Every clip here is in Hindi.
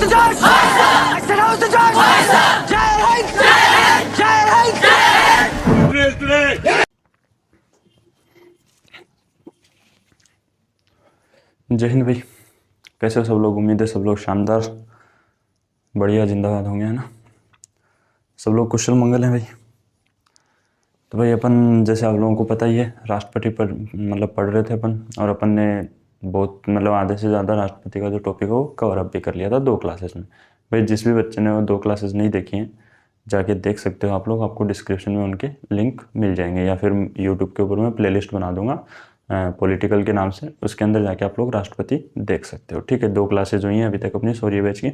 the George! I said, how's the George? Jai Hind! Jai Hind! जय हिंद भाई। कैसे हो सब लोग? उम्मीद है सब लोग शानदार बढ़िया जिंदाबाद होंगे, है ना। सब लोग कुशल मंगल हैं भाई। तो भाई अपन, जैसे आप लोगों को पता ही है, राष्ट्रपति पर पढ़ रहे थे अपन, और अपन ने बहुत आधे से ज़्यादा राष्ट्रपति का जो टॉपिक है वो कवर अप भी कर लिया था 2 क्लासेस में। भाई जिस भी बच्चे ने वो 2 क्लासेस नहीं देखी हैं जाके देख सकते हो आप लोग। आपको डिस्क्रिप्शन में उनके लिंक मिल जाएंगे, या फिर यूट्यूब के ऊपर मैं प्लेलिस्ट बना दूंगा पॉलिटिकल के नाम से, उसके अंदर जाके आप लोग राष्ट्रपति देख सकते हो। ठीक है, 2 क्लासेज हुई हैं अभी तक अपनी शौर्य बैच की।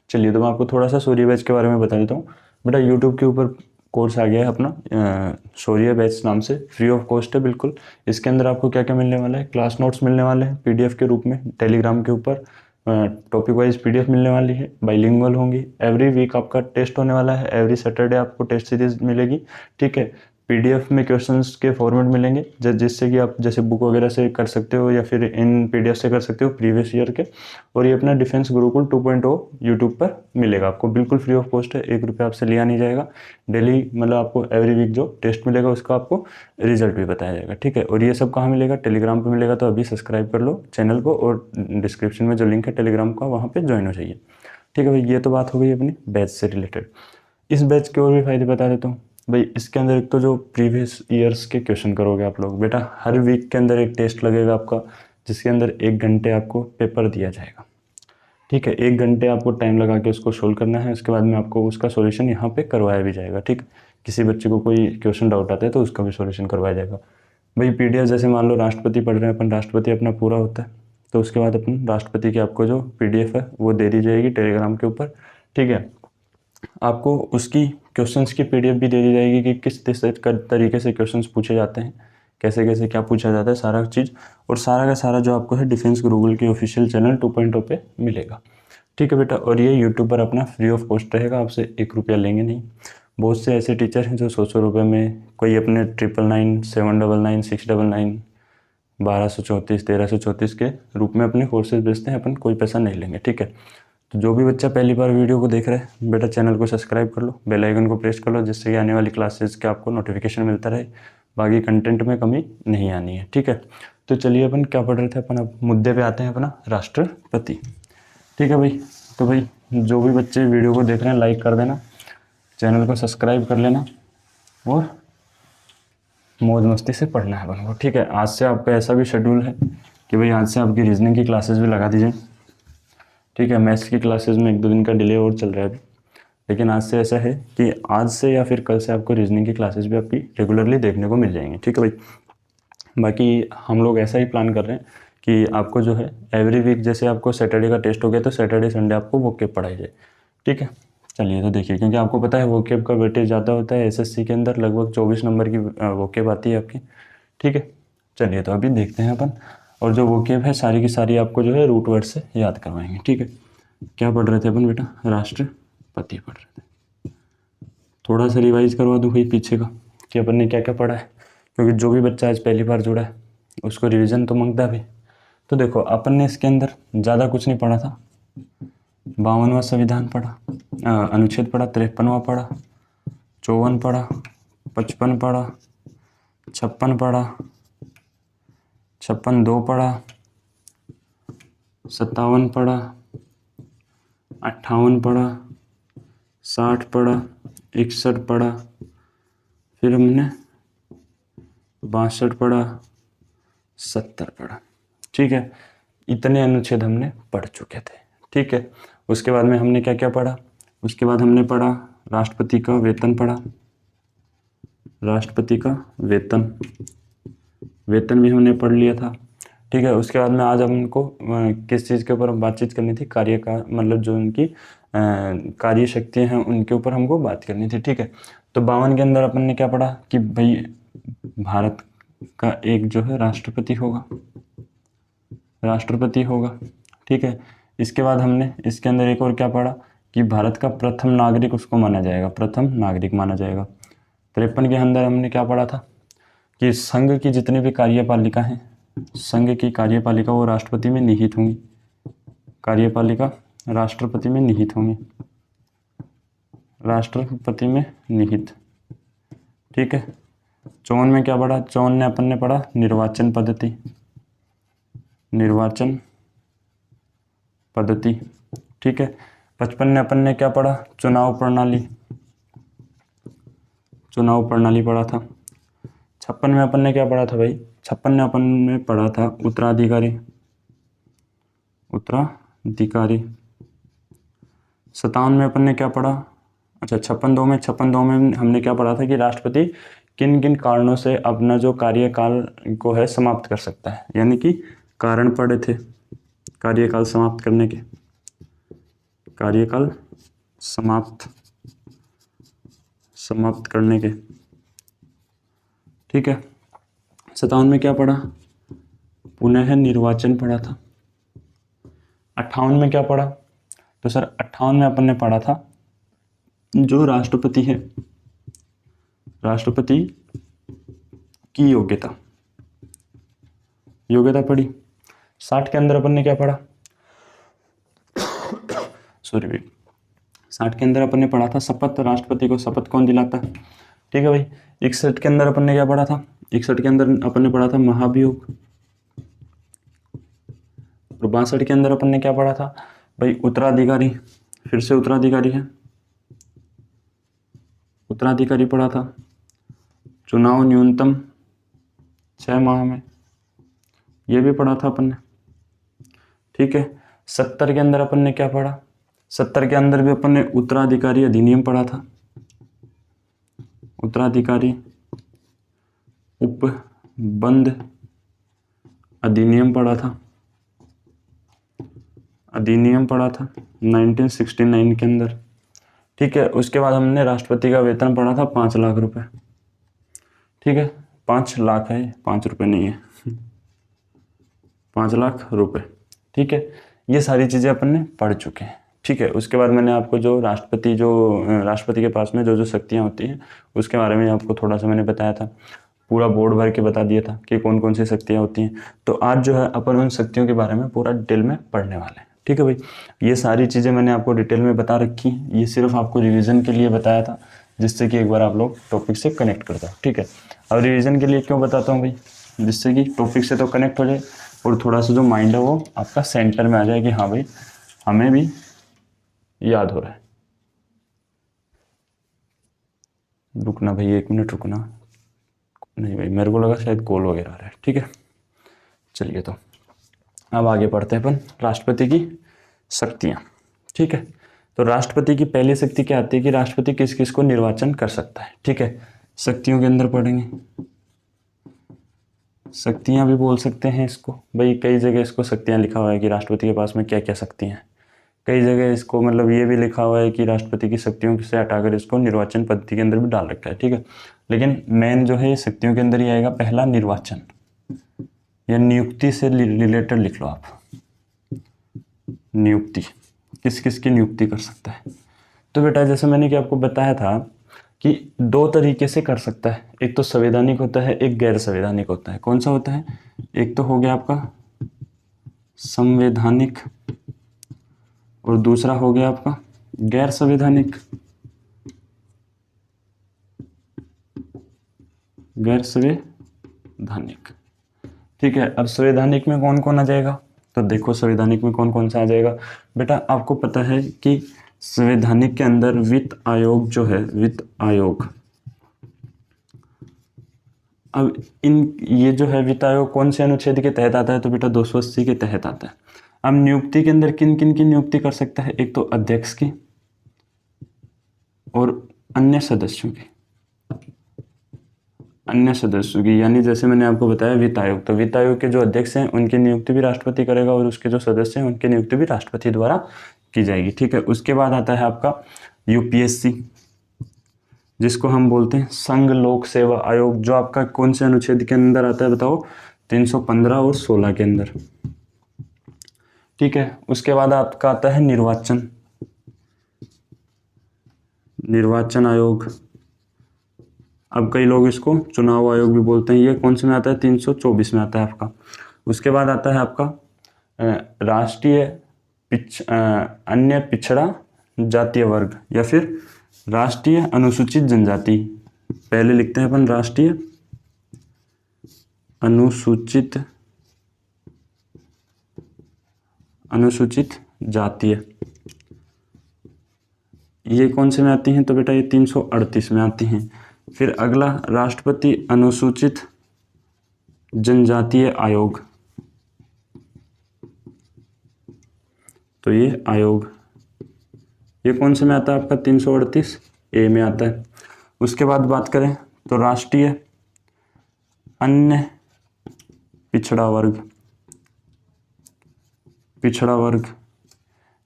चलिए, तो मैं आपको थोड़ा सा शौर्य बैच के बारे में बता देता हूँ। बेटा यूट्यूब के ऊपर कोर्स आ गया है अपना शौर्य बैच नाम से, फ्री ऑफ कॉस्ट है बिल्कुल। इसके अंदर आपको क्या क्या मिलने वाला है? क्लास नोट्स मिलने वाले हैं पीडीएफ के रूप में, टेलीग्राम के ऊपर टॉपिक वाइज पीडीएफ मिलने वाली है, बाइलिंगुअल होंगी। एवरी वीक आपका टेस्ट होने वाला है, एवरी सैटरडे आपको टेस्ट सीरीज मिलेगी। ठीक है, पीडीएफ में क्वेश्चंस के फॉर्मेट मिलेंगे जिससे कि आप जैसे बुक वगैरह से कर सकते हो, या फिर इन पीडीएफ से कर सकते हो प्रीवियस ईयर के। और ये अपना डिफेंस गुरुकुल 2.0 यूट्यूब पर मिलेगा आपको, बिल्कुल फ्री ऑफ कॉस्ट है, 1 रुपया आपसे लिया नहीं जाएगा। डेली आपको एवरी वीक जो टेस्ट मिलेगा उसका आपको रिजल्ट भी बताया जाएगा। ठीक है, और ये सब कहाँ मिलेगा? टेलीग्राम पर मिलेगा। तो अभी सब्सक्राइब कर लो चैनल को, और डिस्क्रिप्शन में जो लिंक है टेलीग्राम का वहाँ पर ज्वाइन हो जाइए। ठीक है भाई, ये तो बात हो गई अपनी बैच से रिलेटेड। इस बैच के और भी फायदे बता देता हूँ भाई। इसके अंदर एक तो जो प्रीवियस ईयर्स के क्वेश्चन करोगे आप लोग, बेटा हर वीक के अंदर एक टेस्ट लगेगा आपका, जिसके अंदर 1 घंटे आपको पेपर दिया जाएगा। ठीक है, 1 घंटे आपको टाइम लगा के उसको सोल्व करना है। उसके बाद में आपको उसका सॉल्यूशन यहाँ पे करवाया भी जाएगा। ठीक, किसी बच्चे को कोई क्वेश्चन डाउट आता है तो उसका भी सॉल्यूशन करवाया जाएगा भाई। पीडीएफ जैसे मान लो राष्ट्रपति पढ़ रहे हैं अपन, राष्ट्रपति अपना पूरा होता है तो उसके बाद अपन राष्ट्रपति की आपको जो पीडीएफ है वो दे दी जाएगी टेलीग्राम के ऊपर। ठीक है, आपको उसकी क्वेश्चंस की पीडीएफ भी दे दी जाएगी कि किस तरीके से क्वेश्चंस पूछे जाते हैं, कैसे कैसे क्या पूछा जाता है, सारा चीज़। और सारा का सारा जो आपको है डिफेंस गुरुकुल के ऑफिशियल चैनल 2.0 पे मिलेगा। ठीक है बेटा, और ये यूट्यूब पर अपना फ्री ऑफ कॉस्ट रहेगा, आपसे 1 रुपया लेंगे नहीं। बहुत से ऐसे टीचर हैं जो 100 रुपये में, कोई अपने 999, 799, 699, 1234, 1334 के रूप में अपने कोर्सेज बेचते हैं। अपन कोई पैसा नहीं लेंगे। ठीक है, तो जो भी बच्चा पहली बार वीडियो को देख रहा है, बेटा चैनल को सब्सक्राइब कर लो, बेल आइकन को प्रेस कर लो, जिससे कि आने वाली क्लासेस के आपको नोटिफिकेशन मिलता रहे। बाकी कंटेंट में कमी नहीं आनी है। ठीक है, तो चलिए अपन क्या पढ़ रहे थे, अपन अब मुद्दे पे आते हैं, अपना राष्ट्रपति। ठीक है भाई, तो भाई जो भी बच्चे वीडियो को देख रहे हैं लाइक कर देना, चैनल को सब्सक्राइब कर लेना, और मौज मस्ती से पढ़ना है अपन को। ठीक है, आज से आपका ऐसा भी शेड्यूल है कि भाई आज से आपकी रीजनिंग की क्लासेस भी लगा दीजिए। ठीक है, मैथ्स की क्लासेस में 1-2 दिन का डिले और चल रहा है अभी, लेकिन आज से ऐसा है कि आज से या फिर कल से आपको रीजनिंग की क्लासेस भी आपकी रेगुलरली देखने को मिल जाएंगी। ठीक है भाई, बाकी हम लोग ऐसा ही प्लान कर रहे हैं कि आपको जो है एवरी वीक, जैसे आपको सैटरडे का टेस्ट हो गया तो सैटरडे संडे आपको वोकेब पढ़ाई जाए। ठीक है, चलिए तो देखिए, क्योंकि आपको पता है वोकेब का वेटेज ज़्यादा होता है। एसएससी के अंदर लगभग 24 नंबर की वोकेब आती है आपकी। ठीक है, चलिए तो अभी देखते हैं अपन। और जो वोकेब है सारी की सारी आपको जो है रूट वर्ड से याद करवाएंगे। ठीक है, क्या पढ़ रहे थे अपन बेटा? राष्ट्रपति पढ़ रहे थे। थोड़ा सा रिवाइज करवा दूँ भाई पीछे का, कि अपन ने क्या क्या पढ़ा है, क्योंकि जो भी बच्चा आज पहली बार जुड़ा है उसको रिवीजन तो मांगता भी। तो देखो, अपन ने इसके अंदर ज़्यादा कुछ नहीं पढ़ा था। 52वां संविधान पढ़ा, अनुच्छेद पढ़ा, 53वां पढ़ा, 54 पढ़ा, 55 पढ़ा, 56 पढ़ा, 56(2) पढ़ा, 57 पढ़ा, 58 पढ़ा, 60 पढ़ा, 61 पढ़ा, फिर हमने 62 पढ़ा, 70 पढ़ा। ठीक है, इतने अनुच्छेद हमने पढ़ चुके थे। ठीक है, उसके बाद में हमने क्या क्या पढ़ा? उसके बाद हमने पढ़ा राष्ट्रपति का वेतन पढ़ा, राष्ट्रपति का वेतन भी हमने पढ़ लिया था। ठीक है, उसके बाद में आज हमको किस चीज़ के ऊपर बातचीत करनी थी? कार्य का जो उनकी कार्य शक्तियाँ हैं उनके ऊपर हमको बात करनी थी। ठीक है, तो 52 के अंदर अपन ने क्या पढ़ा कि भाई भारत का एक जो है राष्ट्रपति होगा। ठीक है, इसके बाद हमने इसके अंदर एक और क्या पढ़ा कि भारत का प्रथम नागरिक उसको माना जाएगा, प्रथम नागरिक माना जाएगा। 53 के अंदर हमने क्या पढ़ा था कि संघ की जितनी भी कार्यपालिका हैं, संघ की कार्यपालिका वो राष्ट्रपति में निहित होंगी। कार्यपालिका राष्ट्रपति में निहित होंगे, राष्ट्रपति में निहित। ठीक है, 54 में क्या पढ़ा, 54 ने अपन ने पढ़ा निर्वाचन पद्धति, निर्वाचन पद्धति। ठीक है, 55 में अपन ने क्या पढ़ा, चुनाव प्रणाली, चुनाव प्रणाली पढ़ा था। 56 में अपन ने क्या पढ़ा था भाई, 56 में अपन ने पढ़ा था उत्तराधिकारी, उत्तराधिकारी। 57 में अपन ने क्या पढ़ा, अच्छा 56 में हमने क्या पढ़ा था कि राष्ट्रपति किन किन कारणों से अपना जो कार्यकाल को है समाप्त कर सकता है, यानी कि कारण पढ़े थे कार्यकाल समाप्त करने के, कार्यकाल समाप्त करने के। ठीक है, 57 में क्या पढ़ा, पुनः निर्वाचन पढ़ा था। 58 में क्या पढ़ा, तो सर 58 में अपन ने पढ़ा था जो राष्ट्रपति है, राष्ट्रपति की योग्यता, योग्यता पढ़ी। 60 के अंदर अपन ने क्या पढ़ा, सॉरी भाई, 60 के अंदर अपन ने पढ़ा था शपथ, राष्ट्रपति को शपथ कौन दिलाता है। ठीक है भाई। 61 के अंदर अपन ने क्या पढ़ा था, 61 के अंदर अपन ने पढ़ा था महाभियोग। और 62 के अंदर अपन ने क्या पढ़ा था भाई, उत्तराधिकारी, फिर से उत्तराधिकारी है, उत्तराधिकारी पढ़ा था। चुनाव न्यूनतम 6 माह में, ये भी पढ़ा था अपन ने। ठीक है, 70 के अंदर अपन ने क्या पढ़ा, 70 के अंदर भी अपन ने उत्तराधिकारी अधिनियम पढ़ा था, उत्तराधिकारी उपबंध अधिनियम पढ़ा था, अधिनियम पढ़ा था 1969 के अंदर। ठीक है, उसके बाद हमने राष्ट्रपति का वेतन पढ़ा था 5 लाख रुपए। ठीक है, 5 लाख है, 5 रुपए नहीं है, 5 लाख रुपए। ठीक है, ये सारी चीज़ें अपन ने पढ़ चुके हैं। ठीक है, उसके बाद मैंने आपको जो राष्ट्रपति के पास में जो जो शक्तियाँ होती हैं उसके बारे में आपको थोड़ा सा मैंने बताया था, पूरा बोर्ड भर के बता दिया था कि कौन कौन सी शक्तियाँ होती हैं। तो आज जो है अपन उन शक्तियों के बारे में पूरा डिटेल में पढ़ने वाले हैं। ठीक है भाई, ये सारी चीज़ें मैंने आपको डिटेल में बता रखी हैं, ये सिर्फ आपको रिवीजन के लिए बताया था, जिससे कि एक बार आप लोग टॉपिक से कनेक्ट कर दो। ठीक है, अब रिवीजन के लिए क्यों बताता हूँ भाई, जिससे कि टॉपिक से तो कनेक्ट हो जाए और थोड़ा सा जो माइंड है वो आपका सेंटर में आ जाए कि हाँ भाई हमें भी याद हो रहा है। रुकना भाई, 1 मिनट रुकना, नहीं भाई मेरे को लगा शायद कॉल वगैरह आ रहा है। ठीक है, चलिए तो अब आगे बढ़ते हैं अपन राष्ट्रपति की शक्तियाँ। ठीक है, तो राष्ट्रपति की पहली शक्ति क्या आती है कि राष्ट्रपति किस किस को निर्वाचन कर सकता है। ठीक है, शक्तियों के अंदर पढ़ेंगे, शक्तियाँ भी बोल सकते हैं इसको भाई, कई जगह इसको शक्तियाँ लिखा हुआ है कि राष्ट्रपति के पास में क्या क्या शक्तियाँ हैं, कई जगह इसको मतलब ये भी लिखा हुआ है कि राष्ट्रपति की शक्तियों से हटाकर इसको निर्वाचन पद्धति के अंदर भी डाल रखा है। ठीक है, लेकिन मेन जो है ये शक्तियों के अंदर ही आएगा, पहला निर्वाचन या नियुक्ति से रिलेटेड लिख लो आप, नियुक्ति, किस किस की नियुक्ति कर सकता है। तो बेटा जैसे मैंने कि आपको बताया था कि 2 तरीके से कर सकता है, एक तो संवैधानिक होता है, एक गैर संवैधानिक होता है। कौन सा होता है, एक तो हो गया आपका संवैधानिक और दूसरा हो गया आपका गैर संवैधानिक, गैर संवैधानिक। ठीक है, अब संवैधानिक में कौन कौन आ जाएगा, तो देखो संवैधानिक में कौन कौन सा आ जाएगा बेटा, आपको पता है कि संवैधानिक के अंदर वित्त आयोग जो है, वित्त आयोग, अब ये जो है वित्त आयोग कौन से अनुच्छेद के तहत आता है, तो बेटा 280 के तहत आता है। अब नियुक्ति के अंदर किन किन की नियुक्ति कर सकता है, एक तो अध्यक्ष की और अन्य सदस्यों की, अन्य सदस्यों की, यानी जैसे मैंने आपको बताया वित्त आयोग, तो वित्त आयोग के जो अध्यक्ष हैं उनकी नियुक्ति भी राष्ट्रपति करेगा और उसके जो सदस्य हैं उनकी नियुक्ति भी राष्ट्रपति द्वारा की जाएगी। ठीक है, उसके बाद आता है आपका यूपीएससी, जिसको हम बोलते हैं संघ लोक सेवा आयोग, जो आपका कौन से अनुच्छेद के अंदर आता है बताओ, 315 और 16 के अंदर। ठीक है, उसके बाद आपका आता है निर्वाचन, निर्वाचन आयोग, अब कई लोग इसको चुनाव आयोग भी बोलते हैं, ये कौन से में आता है, 324 में आता है आपका। उसके बाद आता है आपका राष्ट्रीय अन्य पिछड़ा जातीय वर्ग या फिर राष्ट्रीय अनुसूचित जनजाति। पहले लिखते हैं अपन राष्ट्रीय अनुसूचित जातीय। ये कौन से में आती हैं? तो बेटा ये 338 में आती हैं। फिर अगला राष्ट्रपति अनुसूचित जनजातीय आयोग, तो ये आयोग ये कौन से में आता है आपका? 338 ए में आता है। उसके बाद बात करें तो राष्ट्रीय अन्य पिछड़ा वर्ग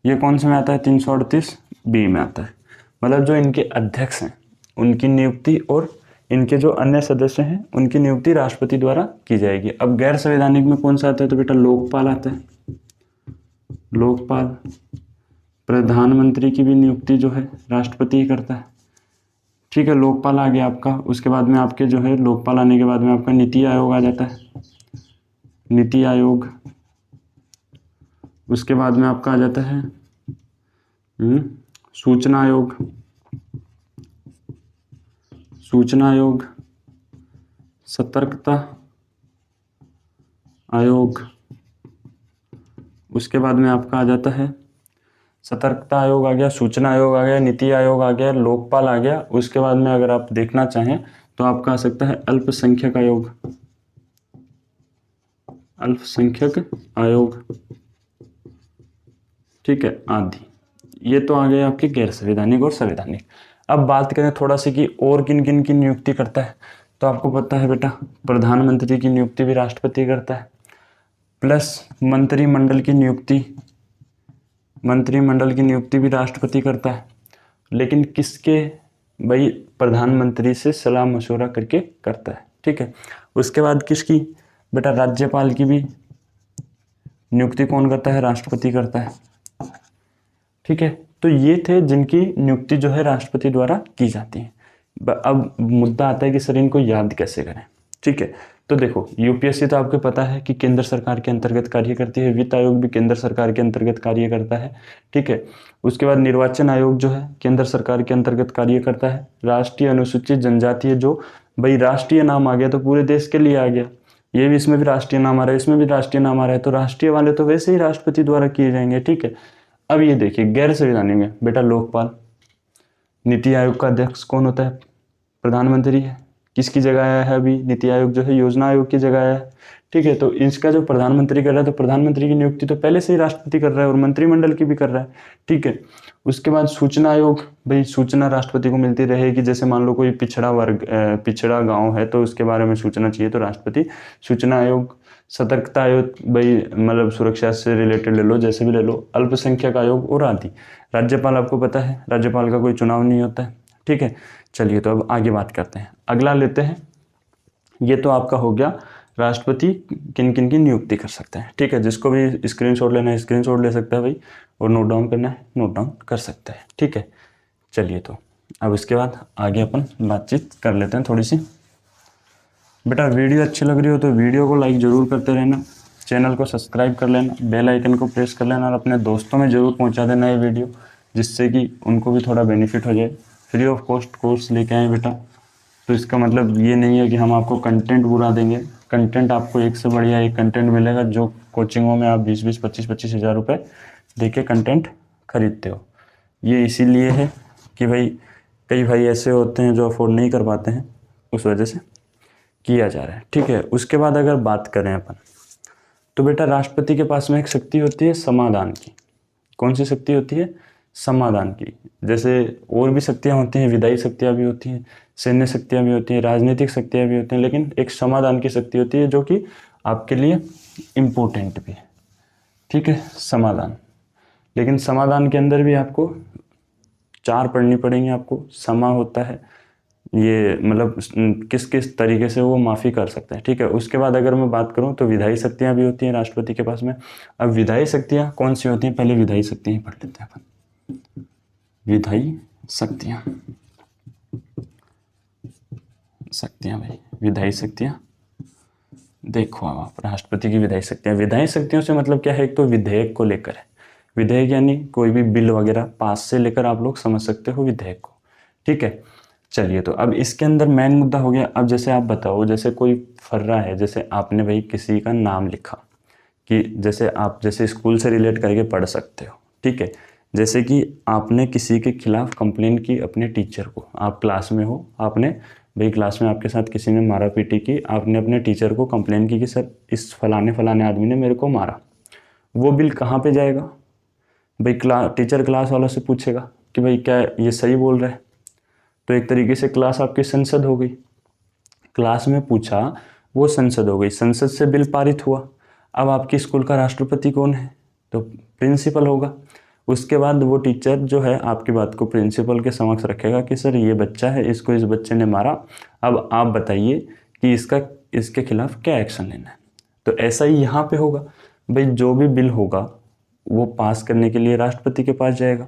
ये कौन से में आता है? 338 बी में आता है। मतलब जो इनके अध्यक्ष हैं उनकी नियुक्ति और इनके जो अन्य सदस्य हैं उनकी नियुक्ति राष्ट्रपति द्वारा की जाएगी। अब गैर संवैधानिक में कौन सा आता है? तो बेटा लोकपाल आता है। लोकपाल प्रधानमंत्री की भी नियुक्ति जो है राष्ट्रपति ही करता है। ठीक है, लोकपाल आ गया आपका। उसके बाद में आपके जो है लोकपाल आने के बाद में आपका नीति आयोग आ जाता है, नीति आयोग। उसके बाद में आपका आ जाता है सूचना आयोग, सतर्कता आयोग। उसके बाद में आपका आ जाता है सतर्कता आयोग आ गया, सूचना आयोग आ गया, नीति आयोग आ गया, लोकपाल आ गया। उसके बाद में अगर आप देखना चाहें तो आपका आ सकता है अल्पसंख्यक आयोग, ठीक है, आदि। ये तो आ गए आपके गैर संवैधानिक और संवैधानिक। अब बात करें थोड़ा सी कि और किन किन की नियुक्ति करता है, तो आपको पता है बेटा प्रधानमंत्री की नियुक्ति भी राष्ट्रपति करता है, प्लस मंत्रिमंडल की नियुक्ति भी राष्ट्रपति करता है। लेकिन किसके? भाई प्रधानमंत्री से सलाह मशवरा करके करता है। ठीक है, उसके बाद किसकी? बेटा राज्यपाल की भी नियुक्ति कौन करता है? राष्ट्रपति करता है। ठीक है, तो ये थे जिनकी नियुक्ति जो है राष्ट्रपति द्वारा की जाती है। अब मुद्दा आता है कि सर इनको याद कैसे करें। ठीक है, तो देखो यूपीएससी तो आपको पता है कि केंद्र सरकार के अंतर्गत कार्य करती है, वित्त आयोग भी केंद्र सरकार के अंतर्गत कार्य करता है। ठीक है, उसके बाद निर्वाचन आयोग जो है केंद्र सरकार के अंतर्गत कार्य करता है। राष्ट्रीय अनुसूचित जनजाति जो भाई राष्ट्रीय नाम आ गया तो पूरे देश के लिए आ गया, ये भी इसमें भी राष्ट्रीय नाम आ रहा है, इसमें भी राष्ट्रीय नाम आ रहा है, तो राष्ट्रीय वाले तो वैसे ही राष्ट्रपति द्वारा किए जाएंगे। ठीक है, अब ये देखिए गैर संवैधानिक में बेटा लोकपाल। नीति आयोग का अध्यक्ष कौन होता है? प्रधानमंत्री है। किसकी जगह आया है अभी? नीति आयोग जो है योजना आयोग की जगह आया है। ठीक है, तो इसका जो प्रधानमंत्री कर रहा है तो प्रधानमंत्री की नियुक्ति तो पहले से ही राष्ट्रपति कर रहा है और मंत्रिमंडल की भी कर रहा है। ठीक है, उसके बाद सूचना आयोग, भाई सूचना राष्ट्रपति को मिलती रहेगी। जैसे मान लो कोई पिछड़ा गांव है तो उसके बारे में सूचना चाहिए तो राष्ट्रपति सूचना आयोग। सतर्कता आयोग भाई मतलब सुरक्षा से रिलेटेड ले लो, जैसे भी ले लो। अल्पसंख्यक आयोग और आदि। राज्यपाल आपको पता है राज्यपाल का कोई चुनाव नहीं होता है। ठीक है, चलिए तो अब आगे बात करते हैं, अगला लेते हैं। ये तो आपका हो गया राष्ट्रपति किन किन की नियुक्ति कर सकते हैं। ठीक है, जिसको भी स्क्रीनशॉट लेना है स्क्रीनशॉट ले सकता है भाई, और नोट डाउन करना है नोट डाउन कर सकता है। ठीक है, चलिए तो अब इसके बाद आगे अपन बातचीत कर लेते हैं थोड़ी सी। बेटा वीडियो अच्छी लग रही हो तो वीडियो को लाइक ज़रूर करते रहना, चैनल को सब्सक्राइब कर लेना, बेल आइकन को प्रेस कर लेना और अपने दोस्तों में ज़रूर पहुंचा देना ये वीडियो, जिससे कि उनको भी थोड़ा बेनिफिट हो जाए। फ्री ऑफ कॉस्ट कोर्स लेके आए बेटा, तो इसका मतलब ये नहीं है कि हम आपको कंटेंट बुरा देंगे। कंटेंट आपको एक से बढ़िया एक कंटेंट मिलेगा, जो कोचिंगों में आप 20-20, 25-25 हज़ार रुपये दे के कंटेंट खरीदते हो। ये इसीलिए है कि भाई कई भाई ऐसे होते हैं जो अफोर्ड नहीं कर पाते हैं, उस वजह से किया जा रहा है। ठीक है, उसके बाद अगर बात करें अपन तो बेटा राष्ट्रपति के पास में एक शक्ति होती है समाधान की। कौन सी शक्ति होती है? समाधान की। जैसे और भी शक्तियाँ होती हैं, विधायी शक्तियाँ भी होती हैं, सैन्य शक्तियाँ भी होती हैं, राजनीतिक शक्तियाँ भी होती हैं, लेकिन एक समाधान की शक्ति होती है जो कि आपके लिए इम्पोर्टेंट भी है। ठीक है, समाधान। लेकिन समाधान के अंदर भी आपको 4 पढ़नी पड़ेंगी। आपको समा होता है, ये मतलब किस किस तरीके से वो माफ़ी कर सकते हैं। ठीक है, उसके बाद अगर मैं बात करूं तो विधायी शक्तियां भी होती हैं राष्ट्रपति के पास में। अब विधायी शक्तियां कौन सी होती हैं? पहले विधायी शक्तियां पढ़ लेते हैं अपन। विधायी शक्तियां भाई, विधायी शक्तियां देखो अब आप राष्ट्रपति की विधायी शक्तियां। विधायी शक्तियों से मतलब क्या है? एक तो विधेयक को लेकर है, विधेयक यानी कोई भी बिल वगैरह, पास से लेकर आप लोग समझ सकते हो विधेयक को, ठीक है। चलिए, तो अब इसके अंदर मेन मुद्दा हो गया। अब जैसे आप बताओ, जैसे कोई फर्रा है, जैसे आपने भाई किसी का नाम लिखा, कि जैसे आप जैसे स्कूल से रिलेट करके पढ़ सकते हो, ठीक है। जैसे कि आपने किसी के खिलाफ कंप्लेंट की अपने टीचर को, आप क्लास में हो, आपने भाई क्लास में आपके साथ किसी ने मारा पीटी की, आपने अपने टीचर को कंप्लेंट की कि सर इस फलाने फलाने आदमी ने मेरे को मारा। वो बिल कहाँ पे जाएगा भाई? टीचर क्लास वालों से पूछेगा कि भाई क्या ये सही बोल रहा है? तो एक तरीके से क्लास आपकी संसद हो गई। क्लास में पूछा, वो संसद हो गई, संसद से बिल पारित हुआ। अब आपकी स्कूल का राष्ट्रपति कौन है? तो प्रिंसिपल होगा। उसके बाद वो टीचर जो है आपकी बात को प्रिंसिपल के समक्ष रखेगा कि सर ये बच्चा है, इसको इस बच्चे ने मारा, अब आप बताइए कि इसके खिलाफ क्या एक्शन लेना है। तो ऐसा ही यहाँ पे होगा भाई, जो भी बिल होगा वो पास करने के लिए राष्ट्रपति के पास जाएगा,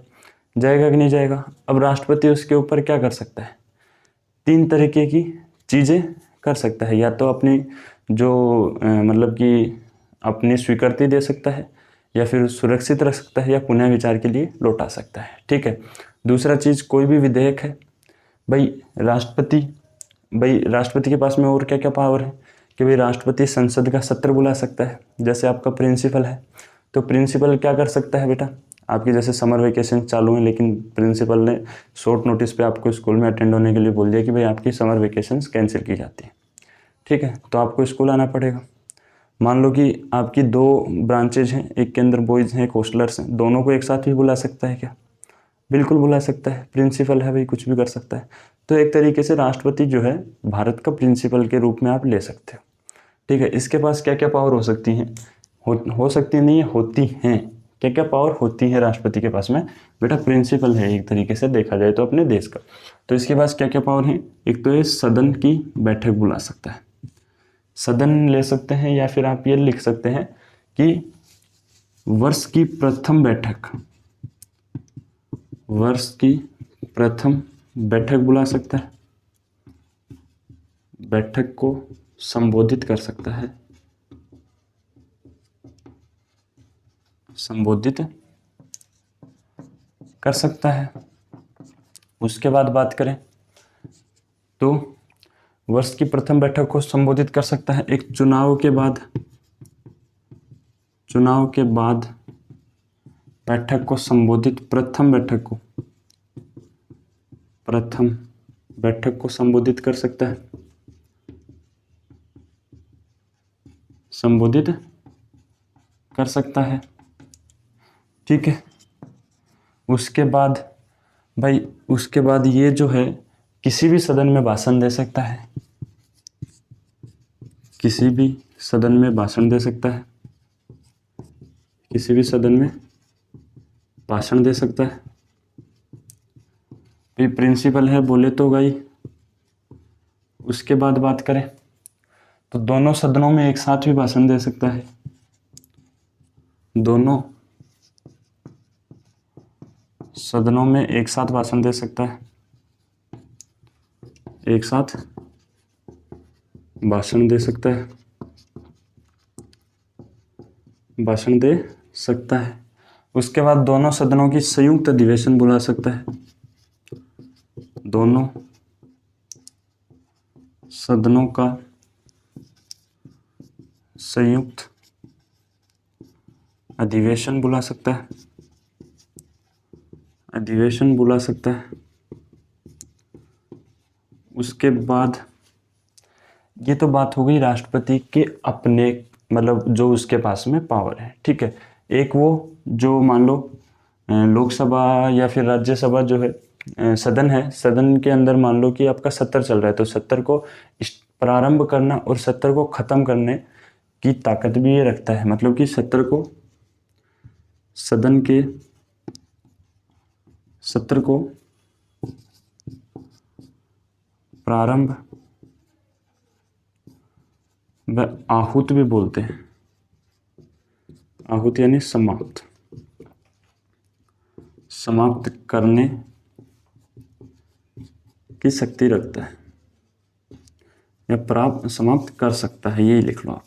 जाएगा कि नहीं जाएगा? अब राष्ट्रपति उसके ऊपर क्या कर सकता है? 3 तरीके की चीज़ें कर सकता है। या तो अपनी जो मतलब कि अपनी स्वीकृति दे सकता है, या फिर सुरक्षित रख सकता है, या पुनः विचार के लिए लौटा सकता है, ठीक है। दूसरा चीज़, कोई भी विधेयक है भाई, राष्ट्रपति के पास में और क्या क्या पावर है कि भाई राष्ट्रपति संसद का सत्र बुला सकता है। जैसे आपका प्रिंसिपल है, तो प्रिंसिपल क्या कर सकता है बेटा? आपकी जैसे समर वेकेशन चालू है, लेकिन प्रिंसिपल ने शॉर्ट नोटिस पे आपको स्कूल में अटेंड होने के लिए बोल दिया कि भाई आपकी समर वेकेशंस कैंसिल की जाती है, ठीक है, तो आपको स्कूल आना पड़ेगा। मान लो कि आपकी 2 ब्रांचेज हैं, एक के अंदर बॉयज़ हैं, एक हॉस्टलर्स हैं, दोनों को एक साथ भी बुला सकता है क्या? बिल्कुल बुला सकता है, प्रिंसिपल है भाई, कुछ भी कर सकता है। तो एक तरीके से राष्ट्रपति जो है भारत का प्रिंसिपल के रूप में आप ले सकते हो, ठीक है। इसके पास क्या क्या पावर हो सकती हैं? हो सकती नहीं है, होती हैं। क्या क्या पावर होती है राष्ट्रपति के पास में? बेटा प्रिंसिपल है एक तरीके से देखा जाए तो अपने देश का। तो इसके पास क्या क्या पावर हैं? एक तो ये सदन की बैठक बुला सकता है, सदन ले सकते हैं, या फिर आप ये लिख सकते हैं कि वर्ष की प्रथम बैठक बुला सकता है, बैठक को संबोधित कर सकता है, संबोधित कर सकता है। उसके बाद बात करें तो वर्ष की प्रथम बैठक को संबोधित कर सकता है। एक चुनाव के बाद बैठक को संबोधित, प्रथम बैठक को संबोधित कर सकता है, संबोधित कर सकता है, ठीक है। उसके बाद ये जो है किसी भी सदन में भाषण दे सकता है, किसी भी सदन में भाषण दे सकता है, किसी भी सदन में भाषण दे सकता है। भाई प्रिंसिपल है, बोले तो गई। उसके बाद बात करें तो दोनों सदनों में एक साथ भी भाषण दे सकता है, दोनों सदनों में एक साथ भाषण दे सकता है, एक साथ भाषण दे सकता है, भाषण दे सकता है। उसके बाद दोनों सदनों की संयुक्त अधिवेशन बुला सकता है, दोनों सदनों का संयुक्त अधिवेशन बुला सकता है, अधिवेशन बुला सकता है। उसके बाद ये तो बात हो गई राष्ट्रपति के अपने, मतलब जो उसके पास में पावर है, ठीक है। एक वो जो मान लो लोकसभा या फिर राज्यसभा जो है सदन है, सदन के अंदर मान लो कि आपका सत्र चल रहा है, तो सत्र को प्रारंभ करना और सत्र को ख़त्म करने की ताकत भी ये रखता है। मतलब कि सत्र को प्रारंभ व आहूत भी बोलते हैं, आहूत यानी समाप्त करने की शक्ति रखता है, या समाप्त कर सकता है, यही लिख लो आप,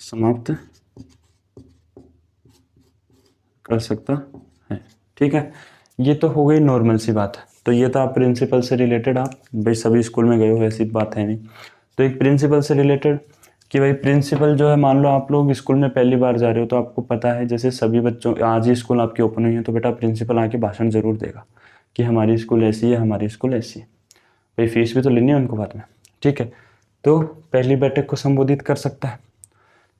समाप्त कर सकता है। ठीक है, ये तो हो गई नॉर्मल सी बात। तो ये तो आप प्रिंसिपल से रिलेटेड, आप भाई सभी स्कूल में गए हो, ऐसी बात है नहीं। तो एक प्रिंसिपल से रिलेटेड कि भाई प्रिंसिपल जो है, मान लो आप लोग स्कूल में पहली बार जा रहे हो, तो आपको पता है जैसे सभी बच्चों, आज ही स्कूल आपकी ओपन हुई है, तो बेटा प्रिंसिपल आके भाषण जरूर देगा कि हमारी स्कूल ऐसी है, हमारी स्कूल ऐसी है। भाई फीस भी तो लेनी है उनको बाद में। ठीक है, तो पहली बैठक को संबोधित कर सकता है।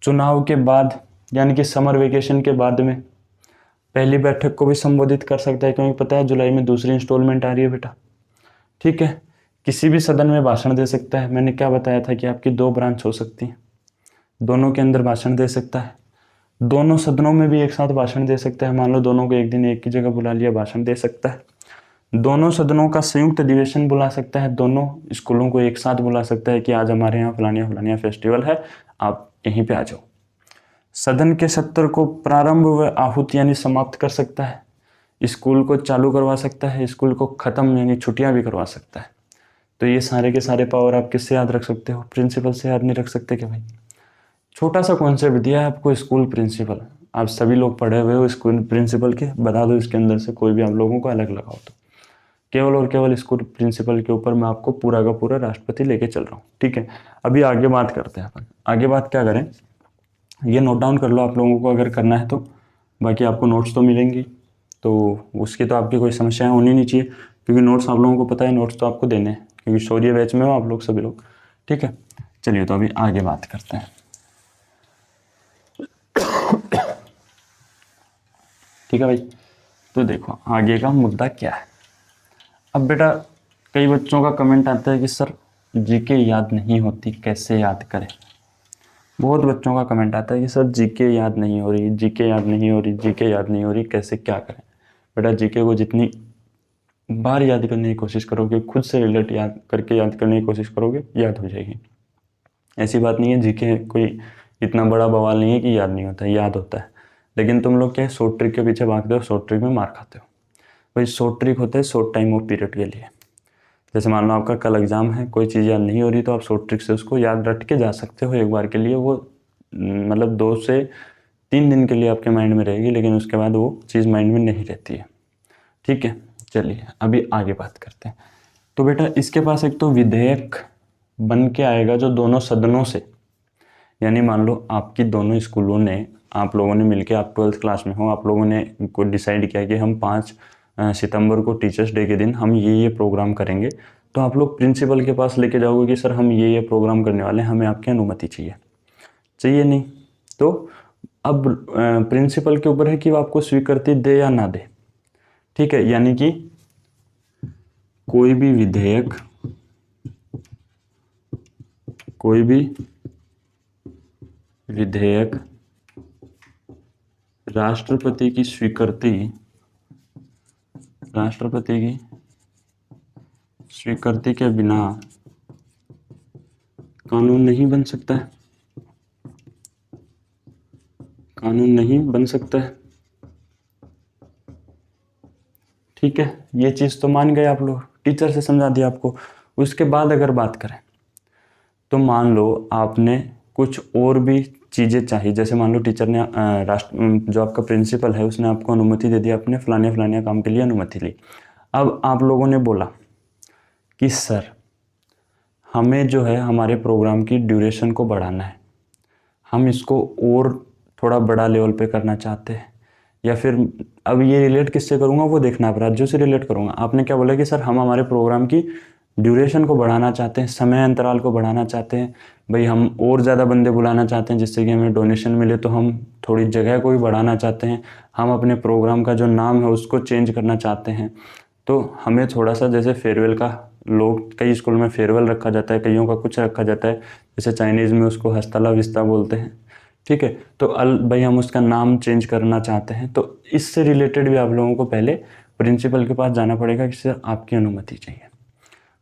चुनाव के बाद यानी कि समर वेकेशन के बाद में पहली बैठक को भी संबोधित कर सकता है, क्योंकि पता है जुलाई में दूसरी इंस्टॉलमेंट आ रही है बेटा। ठीक है, किसी भी सदन में भाषण दे सकता है। मैंने क्या बताया था कि आपकी 2 ब्रांच हो सकती हैं, दोनों के अंदर भाषण दे सकता है। दोनों सदनों में भी एक साथ भाषण दे सकता है। मान लो दोनों को एक दिन एक ही जगह बुला लिया, भाषण दे सकता है। दोनों सदनों का संयुक्त अधिवेशन बुला सकता है, दोनों स्कूलों को एक साथ बुला सकता है कि आज हमारे यहाँ फलानिया फलानिया फेस्टिवल है, आप यहीं पे आ जाओ। सदन के सत्र को प्रारंभ व आहूत यानी समाप्त कर सकता है। स्कूल को चालू करवा सकता है, स्कूल को ख़त्म यानी छुट्टियां भी करवा सकता है। तो ये सारे के सारे पावर आप किससे याद रख सकते हो? प्रिंसिपल से याद नहीं रख सकते क्या भाई? छोटा सा कॉन्सेप्ट दिया है आपको, स्कूल प्रिंसिपल। आप सभी लोग पढ़े हुए हो स्कूल प्रिंसिपल के, बता दो इसके अंदर से कोई भी आप लोगों को अलग लगाओ तो। केवल और केवल स्कूल प्रिंसिपल के ऊपर मैं आपको पूरा का पूरा राष्ट्रपति लेके चल रहा हूँ। ठीक है, अभी आगे बात करते हैं अपन। आगे बात क्या करें, ये नोट डाउन कर लो आप लोगों को अगर करना है तो। बाकी आपको नोट्स तो मिलेंगी, तो उसकी तो आपकी कोई समस्या होनी नहीं चाहिए, क्योंकि नोट्स आप लोगों को पता है, नोट्स तो आपको देने हैं, क्योंकि शौर्य बैच में हो आप लोग सभी लोग। ठीक है, चलिए तो अभी आगे बात करते हैं। ठीक है भाई, तो देखो आगे का मुद्दा क्या है। अब बेटा कई बच्चों का कमेंट आता है कि सर जीके याद नहीं होती, कैसे याद करें। बहुत बच्चों का कमेंट आता है कि सर जीके याद नहीं हो रही, जीके याद नहीं हो रही, जीके याद नहीं हो रही, कैसे क्या करें। बेटा जीके को जितनी बार याद करने की कोशिश करोगे, खुद से रिलेट याद करके याद करने की कोशिश करोगे, याद हो जाएगी। ऐसी बात नहीं है, जीके कोई इतना बड़ा बवाल नहीं है कि याद नहीं होता है, याद होता है। लेकिन तुम लोग क्या है, शॉर्ट ट्रिक के पीछे भागते हो, शॉर्ट ट्रिक में मार खाते हो। भाई शॉर्ट ट्रिक होता है शॉर्ट टाइम ऑफ पीरियड के लिए। जैसे मान लो आपका कल एग्जाम है, कोई चीज़ याद नहीं हो रही, तो आप शॉर्ट ट्रिक से उसको याद रट के जा सकते हो एक बार के लिए। वो मतलब 2 से 3 दिन के लिए आपके माइंड में रहेगी, लेकिन उसके बाद वो चीज़ माइंड में नहीं रहती है। ठीक है, चलिए अभी आगे बात करते हैं। तो बेटा इसके पास एक तो विधेयक बन के आएगा जो दोनों सदनों से, यानी मान लो आपकी दोनों स्कूलों ने, आप लोगों ने मिलके, आप 12th क्लास में हो, आप लोगों ने को डिसाइड किया कि हम 5 सितंबर को टीचर्स डे के दिन हम ये प्रोग्राम करेंगे। तो आप लोग प्रिंसिपल के पास लेके जाओगे कि सर हम ये प्रोग्राम करने वाले हैं, हमें आपकी अनुमति चाहिए। चाहिए नहीं तो अब प्रिंसिपल के ऊपर है कि वो आपको स्वीकृति दे या ना दे। ठीक है, यानी कि कोई भी विधेयक, कोई भी विधेयक राष्ट्रपति की स्वीकृति, राष्ट्रपति की स्वीकृति के बिना कानून नहीं बन सकता है, कानून नहीं बन सकता है। ठीक है, ये चीज़ तो मान गए आप लोग, टीचर से समझा दिया आपको। उसके बाद अगर बात करें तो मान लो आपने कुछ और भी चीज़ें चाहिए, जैसे मान लो टीचर ने जो आपका प्रिंसिपल है उसने आपको अनुमति दे दी, आपने फलाने फलाने काम के लिए अनुमति ली। अब आप लोगों ने बोला कि सर हमें जो है हमारे प्रोग्राम की ड्यूरेशन को बढ़ाना है, हम इसको और थोड़ा बड़ा लेवल पे करना चाहते हैं, या फिर अब ये रिलेट किससे करूँगा वो देखना, आप राज्यों से रिलेट करूँगा। आपने क्या बोला कि सर हम हमारे प्रोग्राम की ड्यूरेशन को बढ़ाना चाहते हैं, समय अंतराल को बढ़ाना चाहते हैं, भाई हम और ज़्यादा बंदे बुलाना चाहते हैं जिससे कि हमें डोनेशन मिले, तो हम थोड़ी जगह को भी बढ़ाना चाहते हैं, हम अपने प्रोग्राम का जो नाम है उसको चेंज करना चाहते हैं। तो हमें थोड़ा सा, जैसे फेयरवेल का, लोग कई स्कूल में फेयरवेल रखा जाता है, कईयों का कुछ रखा जाता है, जैसे चाइनीज़ में उसको हस्तला विस्ता बोलते हैं। ठीक है, तो भाई हम उसका नाम चेंज करना चाहते हैं, तो इससे रिलेटेड भी आप लोगों को पहले प्रिंसिपल के पास जाना पड़ेगा कि सर आपकी अनुमति चाहिए।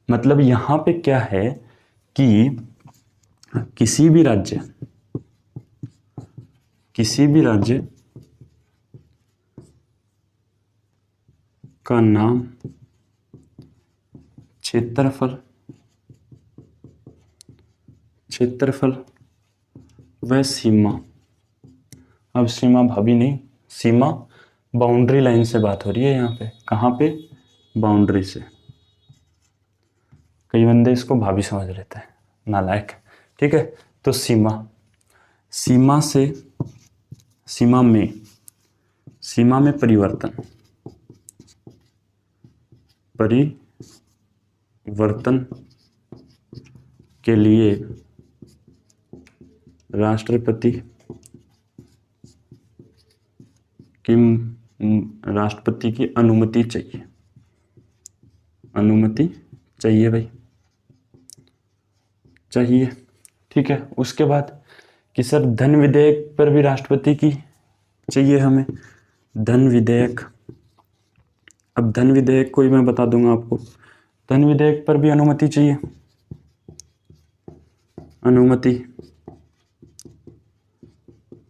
मतलब यहाँ पे क्या है कि किसी भी राज्य का नाम, क्षेत्रफल व सीमा, अब सीमा भाभी नहीं, सीमा बाउंड्री लाइन से बात हो रही है यहाँ पे। कहाँ पे? बाउंड्री से। कई बंदे इसको भाभी समझ लेते हैं, नालायक। ठीक है, तो सीमा, सीमा से, सीमा में परिवर्तन, परिवर्तन के लिए राष्ट्रपति की अनुमति चाहिए, अनुमति चाहिए भाई, चाहिए। ठीक है, उसके बाद कि सर धन विधेयक पर भी राष्ट्रपति की चाहिए हमें, धन विधेयक। अब धन विधेयक को ही मैं बता दूंगा आपको, धन विधेयक पर भी अनुमति चाहिए, अनुमति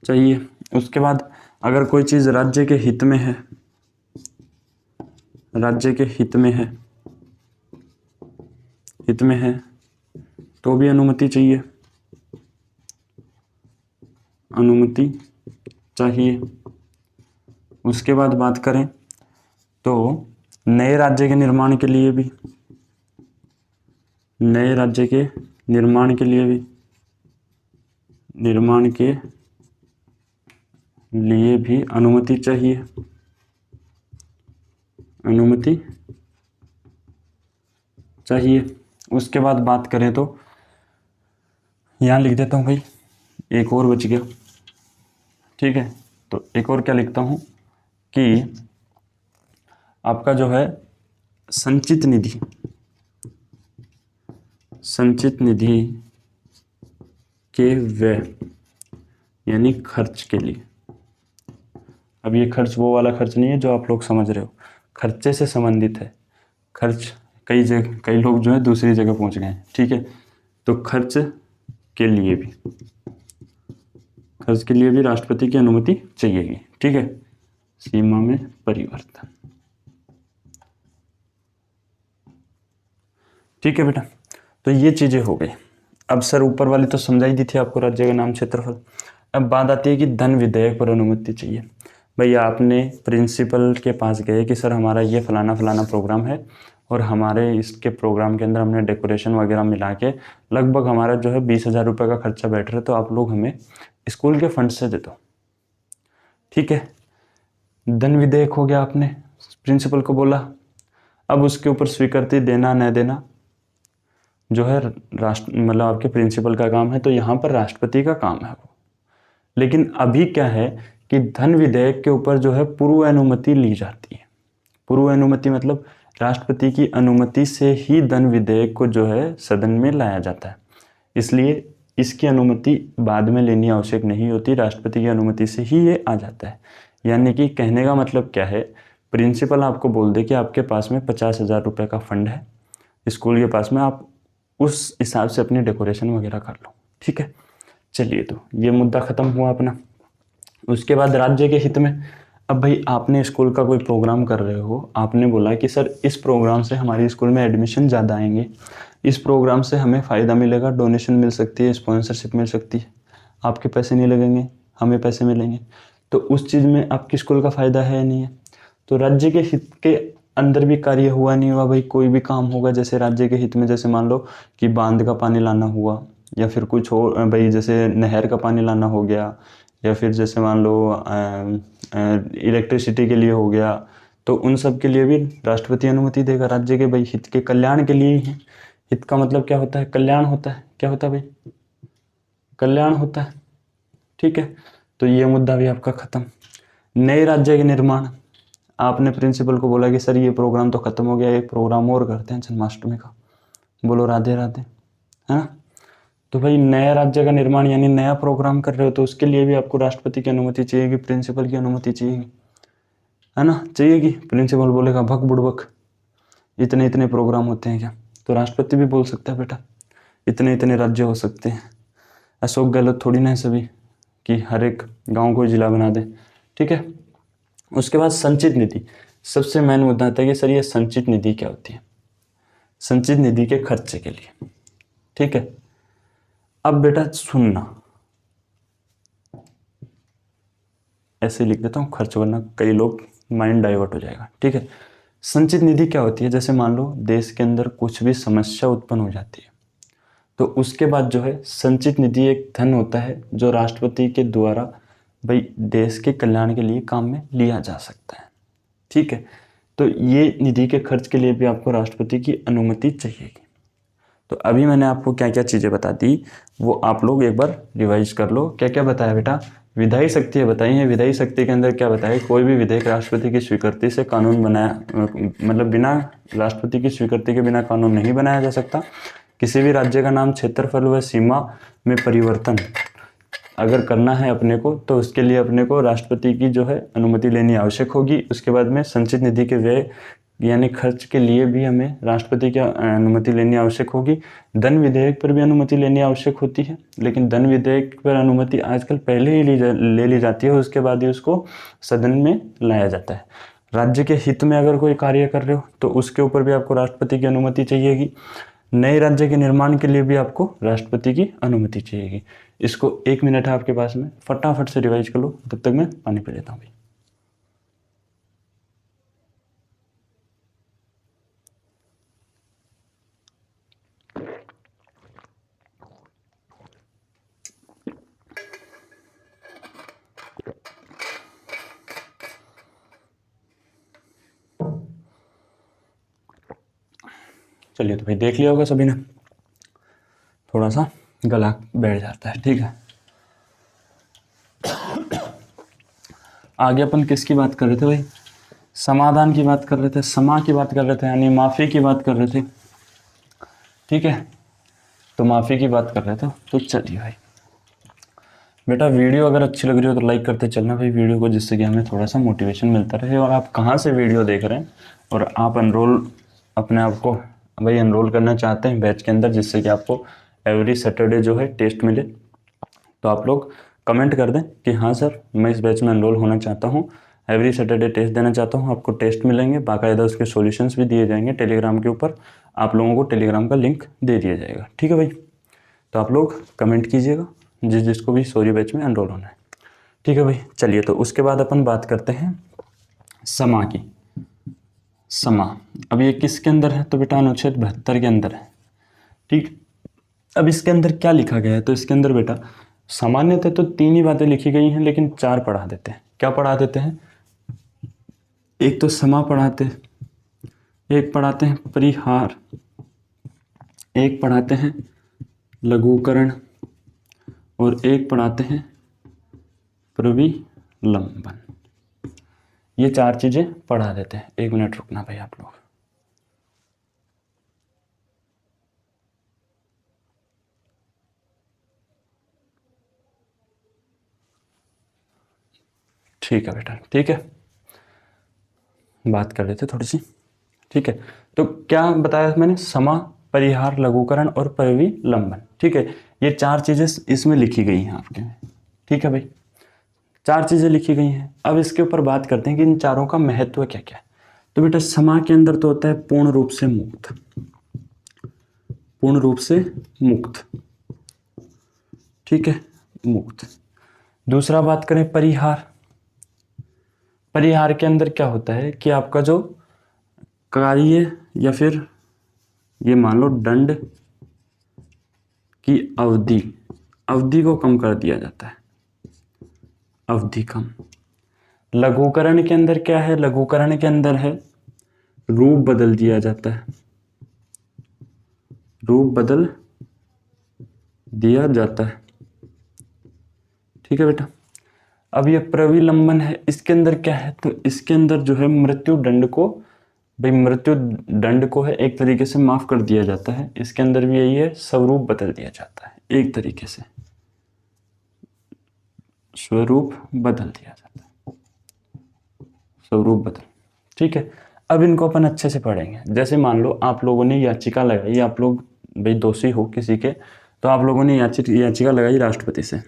चाहिए। उसके बाद अगर कोई चीज राज्य के हित में है, राज्य के हित में है, हित में है, तो भी अनुमति चाहिए, अनुमति चाहिए। उसके बाद बात करें तो नए राज्य के निर्माण के लिए भी, नए राज्य के निर्माण के लिए भी, निर्माण के लिए भी अनुमति चाहिए, अनुमति चाहिए। उसके बाद बात करें तो यहाँ लिख देता हूँ भाई, एक और बच गया। ठीक है, तो एक और क्या लिखता हूँ कि आपका जो है संचित निधि, संचित निधि के व्यय यानी खर्च के लिए। अब ये खर्च वो वाला खर्च नहीं है जो आप लोग समझ रहे हो, खर्चे से संबंधित है। खर्च कई लोग जो है दूसरी जगह पहुंच गए हैं। ठीक है, तो खर्च के लिए भी, खर्च के लिए भी राष्ट्रपति की अनुमति चाहिएगी। ठीक है, सीमा में परिवर्तन। ठीक है बेटा, तो ये चीजें हो गई। अब सर ऊपर वाली तो समझाई दी थी आपको, राज्य का नाम, क्षेत्रफल। अब बात आती है कि धन विधेयक पर अनुमति चाहिए। भैया आपने प्रिंसिपल के पास गए कि सर हमारा ये फलाना फलाना प्रोग्राम है और हमारे इसके प्रोग्राम के अंदर हमने डेकोरेशन वगैरह मिला के लगभग हमारा जो है 20,000 रुपये का खर्चा बैठ रहा है, तो आप लोग हमें स्कूल के फंड से दे दो। ठीक है, धन विधेयक हो गया, आपने प्रिंसिपल को बोला। अब उसके ऊपर स्वीकृति देना न देना जो है मतलब आपके प्रिंसिपल का काम है, तो यहाँ पर राष्ट्रपति का काम है वो। लेकिन अभी क्या है कि धन विधेयक के ऊपर जो है पूर्व अनुमति ली जाती है। पूर्व अनुमति मतलब राष्ट्रपति की अनुमति से ही धन विधेयक को जो है सदन में लाया जाता है, इसलिए इसकी अनुमति बाद में लेनी आवश्यक नहीं होती, राष्ट्रपति की अनुमति से ही ये आ जाता है। यानी कि कहने का मतलब क्या है, प्रिंसिपल आपको बोल दे कि आपके पास में 50,000 रुपये का फंड है स्कूल के पास में, आप उस हिसाब से अपनी डेकोरेशन वगैरह कर लो। ठीक है, चलिए, तो ये मुद्दा खत्म हुआ अपना। उसके बाद राज्य के हित में, अब भाई आपने स्कूल का कोई प्रोग्राम कर रहे हो, आपने बोला कि सर इस प्रोग्राम से हमारी स्कूल में एडमिशन ज़्यादा आएंगे, इस प्रोग्राम से हमें फ़ायदा मिलेगा, डोनेशन मिल सकती है, स्पॉन्सरशिप मिल सकती है, आपके पैसे नहीं लगेंगे, हमें पैसे मिलेंगे, तो उस चीज़ में आपकी स्कूल का फ़ायदा है या नहीं है? तो राज्य के हित के अंदर भी कार्य हुआ नहीं हुआ भाई, कोई भी काम होगा जैसे राज्य के हित में, जैसे मान लो कि बांध का पानी लाना हुआ या फिर कुछ और भाई, जैसे नहर का पानी लाना हो गया, या फिर जैसे मान लो इलेक्ट्रिसिटी के लिए हो गया, तो उन सब के लिए भी राष्ट्रपति अनुमति देगा। राज्य के भाई हित के कल्याण के लिए ही है। हित का मतलब क्या होता है? कल्याण होता है। क्या होता है भाई? कल्याण होता है। ठीक है, तो ये मुद्दा भी आपका खत्म। नए राज्य के निर्माण, आपने प्रिंसिपल को बोला कि सर ये प्रोग्राम तो खत्म हो गया, एक प्रोग्राम और करते हैं जन्माष्टमी का, बोलो राधे राधे, है ना? तो भाई नया राज्य का निर्माण यानी नया प्रोग्राम कर रहे हो, तो उसके लिए भी आपको राष्ट्रपति की अनुमति चाहिएगी, प्रिंसिपल की अनुमति चाहिएगी, है ना? चाहिएगी। प्रिंसिपल बोलेगा भक बुड़बक, इतने इतने प्रोग्राम होते हैं क्या? तो राष्ट्रपति भी बोल सकता है बेटा इतने इतने राज्य हो सकते हैं। अशोक गहलोत थोड़ी ना है सभी कि हर एक गाँव को जिला बना दे। ठीक है, उसके बाद संचित निधि, सबसे मेन मुद्दा आता है कि सर ये संचित निधि क्या होती है? संचित निधि के खर्चे के लिए। ठीक है, अब बेटा सुनना, ऐसे लिख देता हूँ खर्च, वरना कई लोग माइंड डाइवर्ट हो जाएगा। ठीक है, संचित निधि क्या होती है, जैसे मान लो देश के अंदर कुछ भी समस्या उत्पन्न हो जाती है तो उसके बाद जो है संचित निधि एक धन होता है जो राष्ट्रपति के द्वारा भाई देश के कल्याण के लिए काम में लिया जा सकता है। ठीक है, तो ये निधि के खर्च के लिए भी आपको राष्ट्रपति की अनुमति चाहिएगी। तो अभी मैंने आपको क्या क्या चीज़ें बता दी वो आप लोग एक बार रिवाइज कर लो। क्या क्या बताया बेटा, विधायी शक्ति बताई है। विधायी शक्ति के अंदर क्या बताया, कोई भी विधेयक राष्ट्रपति की स्वीकृति से कानून बनाया, मतलब बिना राष्ट्रपति की स्वीकृति के बिना कानून नहीं बनाया जा सकता। किसी भी राज्य का नाम, क्षेत्रफल व सीमा में परिवर्तन अगर करना है अपने को तो उसके लिए अपने को राष्ट्रपति की जो है अनुमति लेनी आवश्यक होगी। उसके बाद में संचित निधि के व्यय यानी खर्च के लिए भी हमें राष्ट्रपति की अनुमति लेनी आवश्यक होगी। धन विधेयक पर भी अनुमति लेनी आवश्यक होती है, लेकिन धन विधेयक पर अनुमति आजकल पहले ही ले ली जाती है, उसके बाद ही उसको सदन में लाया जाता है। राज्य के हित में अगर कोई कार्य कर रहे हो तो उसके ऊपर भी आपको राष्ट्रपति की अनुमति चाहिएगी। नए राज्य के निर्माण के लिए भी आपको राष्ट्रपति की अनुमति चाहिएगी। इसको 1 मिनट है आपके पास में, फटाफट से रिवाइज कर लो, तब तक मैं पानी पी लेता हूँ भाई। चलिए तो भाई देख लिया होगा सभी ने, थोड़ा सा गला बैठ जाता है। ठीक है, आगे अपन किसकी बात कर रहे थे भाई, समाधान की बात कर रहे थे, समा की बात कर रहे थे, यानी माफ़ी की बात कर रहे थे। ठीक है, तो माफ़ी की बात कर रहे थे। तो चलिए भाई बेटा, वीडियो अगर अच्छी लग रही हो तो लाइक करते चलना भाई वीडियो को, जिससे कि हमें थोड़ा सा मोटिवेशन मिलता रहे। और आप कहाँ से वीडियो देख रहे हैं और आप अपने आप को भाई एनरोल करना चाहते हैं बैच के अंदर, जिससे कि आपको एवरी सैटरडे जो है टेस्ट मिले, तो आप लोग कमेंट कर दें कि हाँ सर मैं इस बैच में एनरोल होना चाहता हूँ, एवरी सैटरडे टेस्ट देना चाहता हूँ। आपको टेस्ट मिलेंगे, बाकायदा उसके सॉल्यूशंस भी दिए जाएंगे टेलीग्राम के ऊपर, आप लोगों को टेलीग्राम का लिंक दे दिया जाएगा। ठीक है भाई, तो आप लोग कमेंट कीजिएगा जिसको भी सॉरी बैच में एनरोल होना है। ठीक है भाई, चलिए तो उसके बाद अपन बात करते हैं समा की। समा अब ये किसके अंदर है, तो बेटा अनुच्छेद 72 के अंदर है। ठीक, अब इसके अंदर क्या लिखा गया है, तो इसके अंदर बेटा सामान्यतः तो 3 ही बातें लिखी गई हैं, लेकिन 4 पढ़ा देते हैं। क्या पढ़ा देते हैं, एक तो समा पढ़ाते हैं, एक पढ़ाते हैं परिहार, एक पढ़ाते हैं लघुकरण और एक पढ़ाते हैं प्रविलंबन। ये 4 चीजें पढ़ा देते हैं। 1 मिनट रुकना भाई आप लोग। ठीक है बेटा, ठीक है, बात कर लेते थोड़ी सी। ठीक है, तो क्या बताया मैंने, समा, परिहार, लघुकरण और प्रविलंबन। ठीक है, ये 4 चीजें इसमें लिखी गई हैं आपके में। ठीक है भाई, 4 चीजें लिखी गई हैं। अब इसके ऊपर बात करते हैं कि इन चारों का महत्व क्या क्या है। तो बेटा समा के अंदर तो होता है पूर्ण रूप से मुक्त, पूर्ण रूप से मुक्त। ठीक है, मुक्त। दूसरा बात करें परिहार, परिहार के अंदर क्या होता है कि आपका जो कार्य या फिर ये मान लो दंड की अवधि को कम कर दिया जाता है, अवधि कम। लघुकरण के अंदर क्या है, लघुकरण के अंदर है रूप बदल दिया जाता है, रूप बदल दिया जाता है। ठीक है बेटा, अब ये प्रविलंबन है, इसके अंदर क्या है, तो इसके अंदर जो है मृत्यु दंड को, भाई मृत्यु दंड को है एक तरीके से माफ कर दिया जाता है। इसके अंदर भी यही है, स्वरूप बदल दिया जाता है, एक तरीके से स्वरूप बदल दिया जाता है, स्वरूप बदल। ठीक है, अब इनको अपन अच्छे से पढ़ेंगे। जैसे मान लो आप लोगों ने याचिका लगाई, आप लोग भाई दोषी हो किसी के, तो आप लोगों ने याचिका लगाई राष्ट्रपति से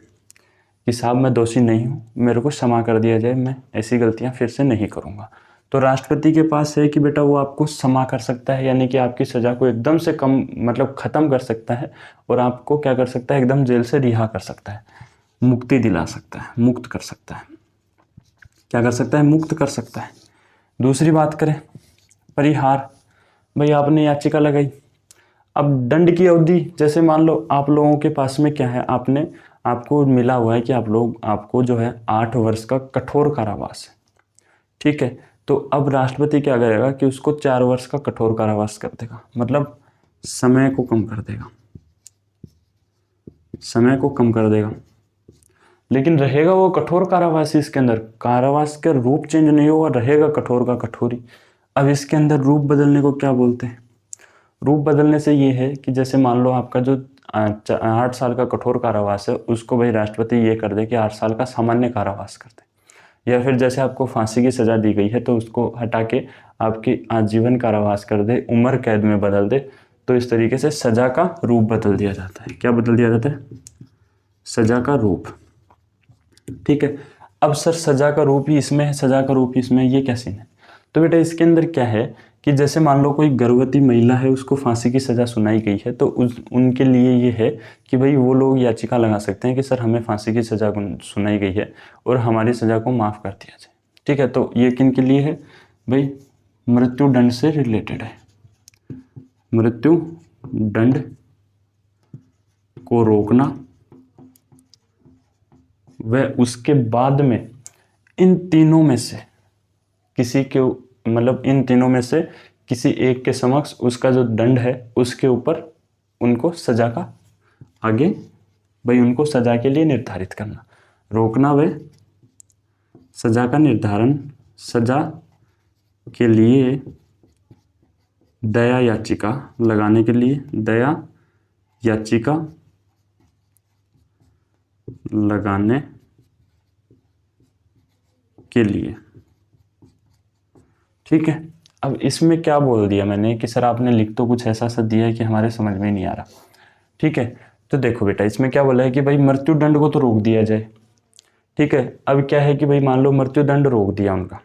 कि साहब मैं दोषी नहीं हूँ, मेरे को क्षमा कर दिया जाए, मैं ऐसी गलतियाँ फिर से नहीं करूँगा। तो राष्ट्रपति के पास है कि बेटा वो आपको क्षमा कर सकता है, यानी कि आपकी सज़ा को एकदम से कम मतलब ख़त्म कर सकता है और आपको क्या कर सकता है, एकदम जेल से रिहा कर सकता है, मुक्ति दिला सकता है, मुक्त कर सकता है। क्या कर सकता है, मुक्त कर सकता है। दूसरी बात करें परिहार, भाई आपने याचिका लगाई, अब दंड की अवधि, जैसे मान लो आप लोगों के पास में क्या है, आपको मिला हुआ है कि आपको जो है 8 वर्ष का कठोर कारावास है, ठीक है। तो अब राष्ट्रपति क्या करेगा कि उसको 4 वर्ष का कठोर कारावास कर देगा, मतलब समय को कम कर देगा, समय को कम कर देगा। लेकिन रहेगा वो कठोर कारावास ही, इसके अंदर कारावास का रूप चेंज नहीं होगा, रहेगा कठोर का कठोर ही। अब इसके अंदर रूप बदलने को क्या बोलते हैं? रूप बदलने से ये है कि जैसे मान लो आपका जो 8 साल का कठोर कारावास है, उसको भाई राष्ट्रपति ये कर दे कि 8 साल का सामान्य कारावास कर दे, या फिर जैसे आपको फांसी की सजा दी गई है तो उसको हटा के आपकी आजीवन कारावास कर दे, उम्र कैद में बदल दे। तो इस तरीके से सजा का रूप बदल दिया जाता है। क्या बदल दिया जाता है? सजा का रूप, ठीक है। अब सर सजा का रूप ही इसमें है, सजा का रूप ही इसमें, ये क्या सीन है? तो बेटा इसके अंदर क्या है कि जैसे मान लो कोई गर्भवती महिला है, उसको फांसी की सजा सुनाई गई है, तो उनके लिए ये है कि भाई वो लोग याचिका लगा सकते हैं कि सर हमें फांसी की सजा सुनाई गई है और हमारी सजा को माफ़ कर दिया जाए, ठीक है। तो ये किन के लिए है भाई? मृत्यु दंड से रिलेटेड है। मृत्यु दंड को रोकना व उसके बाद में इन तीनों में से किसी के, मतलब इन तीनों में से किसी एक के समक्ष उसका जो दंड है उसके ऊपर उनको सजा का आगे भाई उनको सजा के लिए निर्धारित करना, रोकना व सजा का निर्धारण, सजा के लिए दया याचिका लगाने के लिए, दया याचिका लगाने के लिए, ठीक है। अब इसमें क्या बोल दिया मैंने कि सर आपने लिख तो कुछ ऐसा सा दिया है कि हमारे समझ में नहीं आ रहा, ठीक है। तो देखो बेटा इसमें क्या बोला है कि भाई मृत्यु दंड को तो रोक दिया जाए, ठीक है। अब क्या है कि भाई मान लो मृत्यु दंड रोक दिया उनका,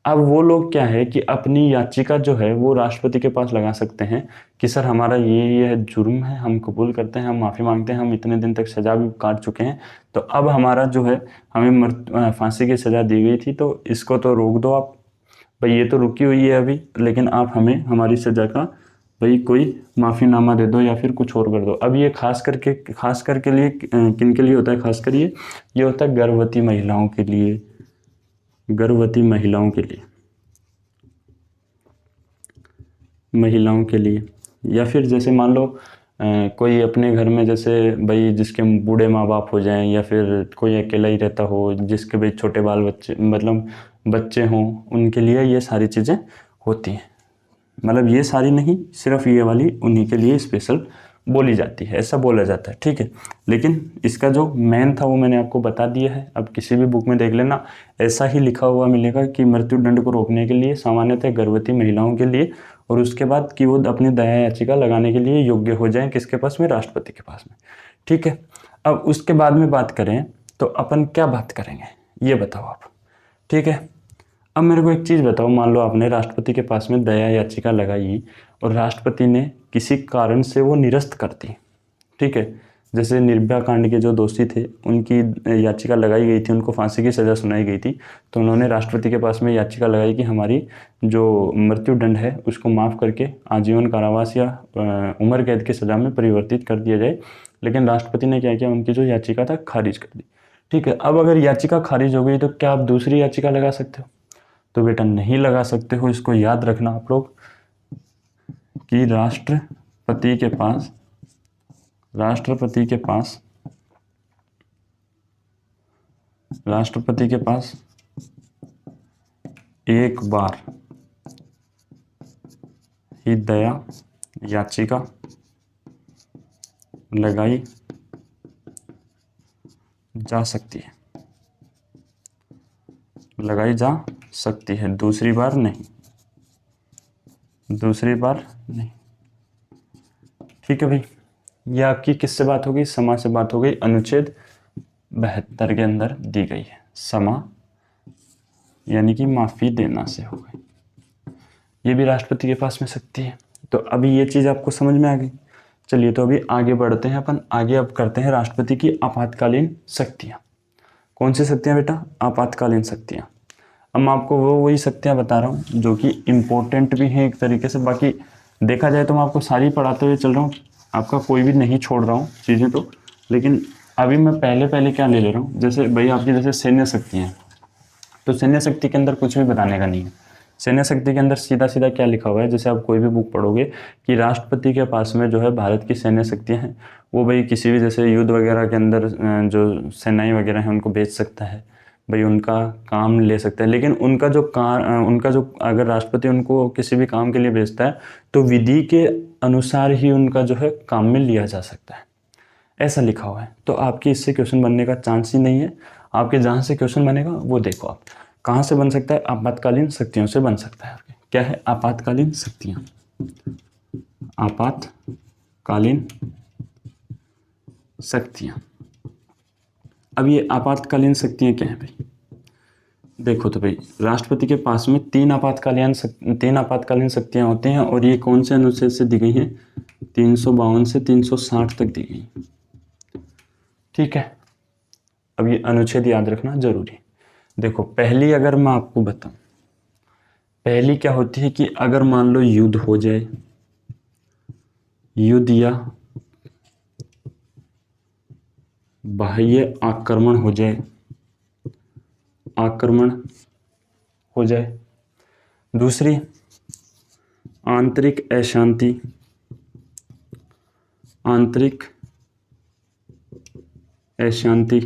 अब वो लोग क्या है कि अपनी याचिका जो है वो राष्ट्रपति के पास लगा सकते हैं कि सर हमारा ये जुर्म है, हम कबूल करते हैं, हम माफ़ी मांगते हैं, हम इतने दिन तक सज़ा भी काट चुके हैं, तो अब हमारा जो है हमें फांसी की सज़ा दी गई थी तो इसको तो रोक दो आप, भाई ये तो रुकी हुई है अभी, लेकिन आप हमें हमारी सज़ा का भाई कोई माफ़ीनामा दे दो या फिर कुछ और कर दो। अब ये खास करके लिए किन के लिए होता है? खास कर ये होता है गर्भवती महिलाओं के लिए, गर्भवती महिलाओं के लिए, या फिर जैसे मान लो कोई अपने घर में जैसे भाई जिसके बूढ़े माँ बाप हो जाएं, या फिर कोई अकेला ही रहता हो, जिसके भाई छोटे बाल बच्चे मतलब बच्चे हों, उनके लिए ये सारी चीज़ें होती हैं। मतलब ये सारी नहीं, सिर्फ ये वाली उन्हीं के लिए स्पेशल बोली जाती है, ऐसा बोला जाता है, ठीक है। लेकिन इसका जो मेन था वो मैंने आपको बता दिया है। अब किसी भी बुक में देख लेना, ऐसा ही लिखा हुआ मिलेगा कि मृत्यु दंड को रोकने के लिए सामान्यतः गर्भवती महिलाओं के लिए, और उसके बाद कि वो अपनी दया याचिका लगाने के लिए योग्य हो जाएं, किसके पास में? राष्ट्रपति के पास में, ठीक है। अब उसके बाद में बात करें तो अपन क्या बात करेंगे ये बताओ आप, ठीक है। अब मेरे को एक चीज़ बताओ, मान लो आपने राष्ट्रपति के पास में दया याचिका लगाई और राष्ट्रपति ने किसी कारण से वो निरस्त कर दी, ठीक है। जैसे निर्भया कांड के जो दोषी थे उनकी याचिका लगाई गई थी, उनको फांसी की सज़ा सुनाई गई थी, तो उन्होंने राष्ट्रपति के पास में याचिका लगाई कि हमारी जो मृत्यु दंड है उसको माफ़ करके आजीवन कारावास या उम्र कैद की सज़ा में परिवर्तित कर दिया जाए। लेकिन राष्ट्रपति ने क्या किया? उनकी जो याचिका था खारिज कर दी, ठीक है। अब अगर याचिका खारिज हो गई तो क्या आप दूसरी याचिका लगा सकते हो? तो बेटा नहीं लगा सकते हो। इसको याद रखना आप लोग कि राष्ट्रपति के पास एक बार ही दया याचिका लगाई जा सकती है, दूसरी बार नहीं, ठीक है भाई। ये आपकी किससे बात हो गई? समा से बात हो गई, अनुच्छेद 72 के अंदर दी गई है। समा यानी कि माफ़ी देना से हो गई, ये भी राष्ट्रपति के पास में शक्ति है। तो अभी ये चीज़ आपको समझ में आ गई। चलिए तो अभी आगे बढ़ते हैं अपन, आगे अब करते हैं राष्ट्रपति की आपातकालीन शक्तियाँ। कौन सी शक्तियाँ बेटा? आपातकालीन शक्तियाँ। अब मैं आपको वही शक्तियाँ बता रहा हूँ जो कि इम्पोर्टेंट भी हैं एक तरीके से। बाकी देखा जाए तो मैं आपको सारी पढ़ाते हुए चल रहा हूँ, आपका कोई भी नहीं छोड़ रहा हूँ चीज़ें तो। लेकिन अभी मैं पहले क्या ले रहा हूँ, जैसे भाई आपकी जैसे सैन्य शक्ति हैं, तो सैन्य शक्ति के अंदर कुछ भी बताने का नहीं है। सैन्य शक्ति के अंदर सीधा सीधा क्या लिखा हुआ है, जैसे आप कोई भी बुक पढ़ोगे कि राष्ट्रपति के पास में जो है भारत की सैन्य शक्तियाँ हैं, वो भाई किसी भी जैसे युद्ध वगैरह के अंदर जो सेनाएं वगैरह हैं उनको भेज सकता है, भाई उनका काम ले सकता है। लेकिन उनका जो अगर राष्ट्रपति उनको किसी भी काम के लिए भेजता है तो विधि के अनुसार ही उनका जो है काम में लिया जा सकता है, ऐसा लिखा हुआ है। तो आपकी इससे क्वेश्चन बनने का चांस ही नहीं है। आपके जहाँ से क्वेश्चन बनेगा वो देखो आप कहाँ से बन सकता है, आपातकालीन शक्तियों से बन सकता है। आपके क्या है, आपातकालीन शक्तियाँ, आपातकालीन शक्तियाँ। अब ये आपातकालीन शक्तियाँ क्या हैं भाई, देखो तो भाई राष्ट्रपति के पास में तीन आपातकालीन शक्तियाँ होती हैं, और ये कौन से अनुच्छेद से दी गई हैं, 352 से 360 तक दी गई। ठीक है, अब ये अनुच्छेद याद रखना जरूरी। देखो पहली अगर मैं आपको बताऊं, पहली क्या होती है कि अगर मान लो युद्ध हो जाए, युद्ध या बाह्य आक्रमण हो जाए, आक्रमण हो जाए। दूसरी आंतरिक अशांति, आंतरिक अशांति।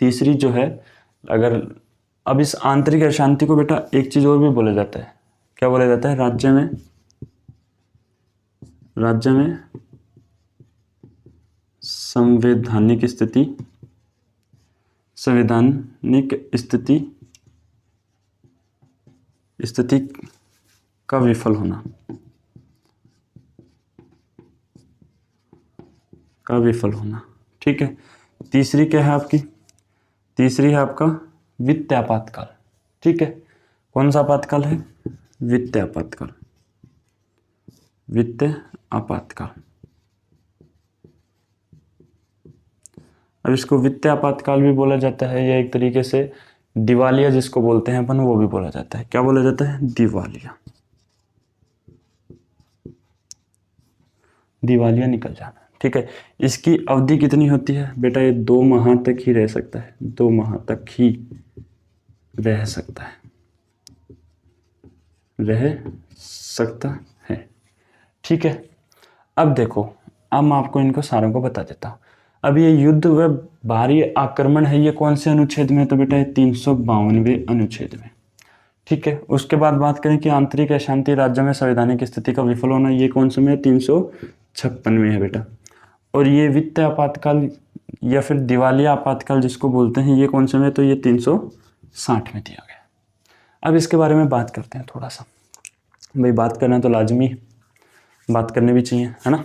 तीसरी जो है, अगर अब इस आंतरिक अशांति को बेटा एक चीज और भी बोला जाता है, क्या बोला जाता है, राज्य में संवैधानिक स्थिति का विफल होना, ठीक है। तीसरी क्या है आपकी, तीसरी है आपका वित्तीय आपातकाल, ठीक है। कौन सा आपातकाल है, वित्तीय आपातकाल। अब इसको वित्तीय आपातकाल भी बोला जाता है, या एक तरीके से दिवालिया जिसको बोलते हैं अपन, वो भी बोला जाता है। क्या बोला जाता है, दिवालिया निकल जाना, ठीक है। इसकी अवधि कितनी होती है बेटा, ये 2 माह तक ही रह सकता है, 2 माह तक ही रह सकता है, ठीक है। अब देखो, अब मैं आपको इनको सारों को बता देता हूँ। अब ये युद्ध व बाहरी आक्रमण है, ये कौन से अनुच्छेद में, तो बेटा ये 352वें अनुच्छेद में, ठीक है। उसके बाद बात करें कि आंतरिक अशांति, राज्य में संवैधानिक स्थिति का विफल होना, ये कौन से में है, 356 में है बेटा। और ये वित्तीय आपातकाल या फिर दिवालिया आपातकाल जिसको बोलते हैं, ये कौन से में, तो ये 360 में दिया गया। अब इसके बारे में बात करते हैं थोड़ा सा। भाई बात करना तो लाजमी, बात करनी भी चाहिए, है ना।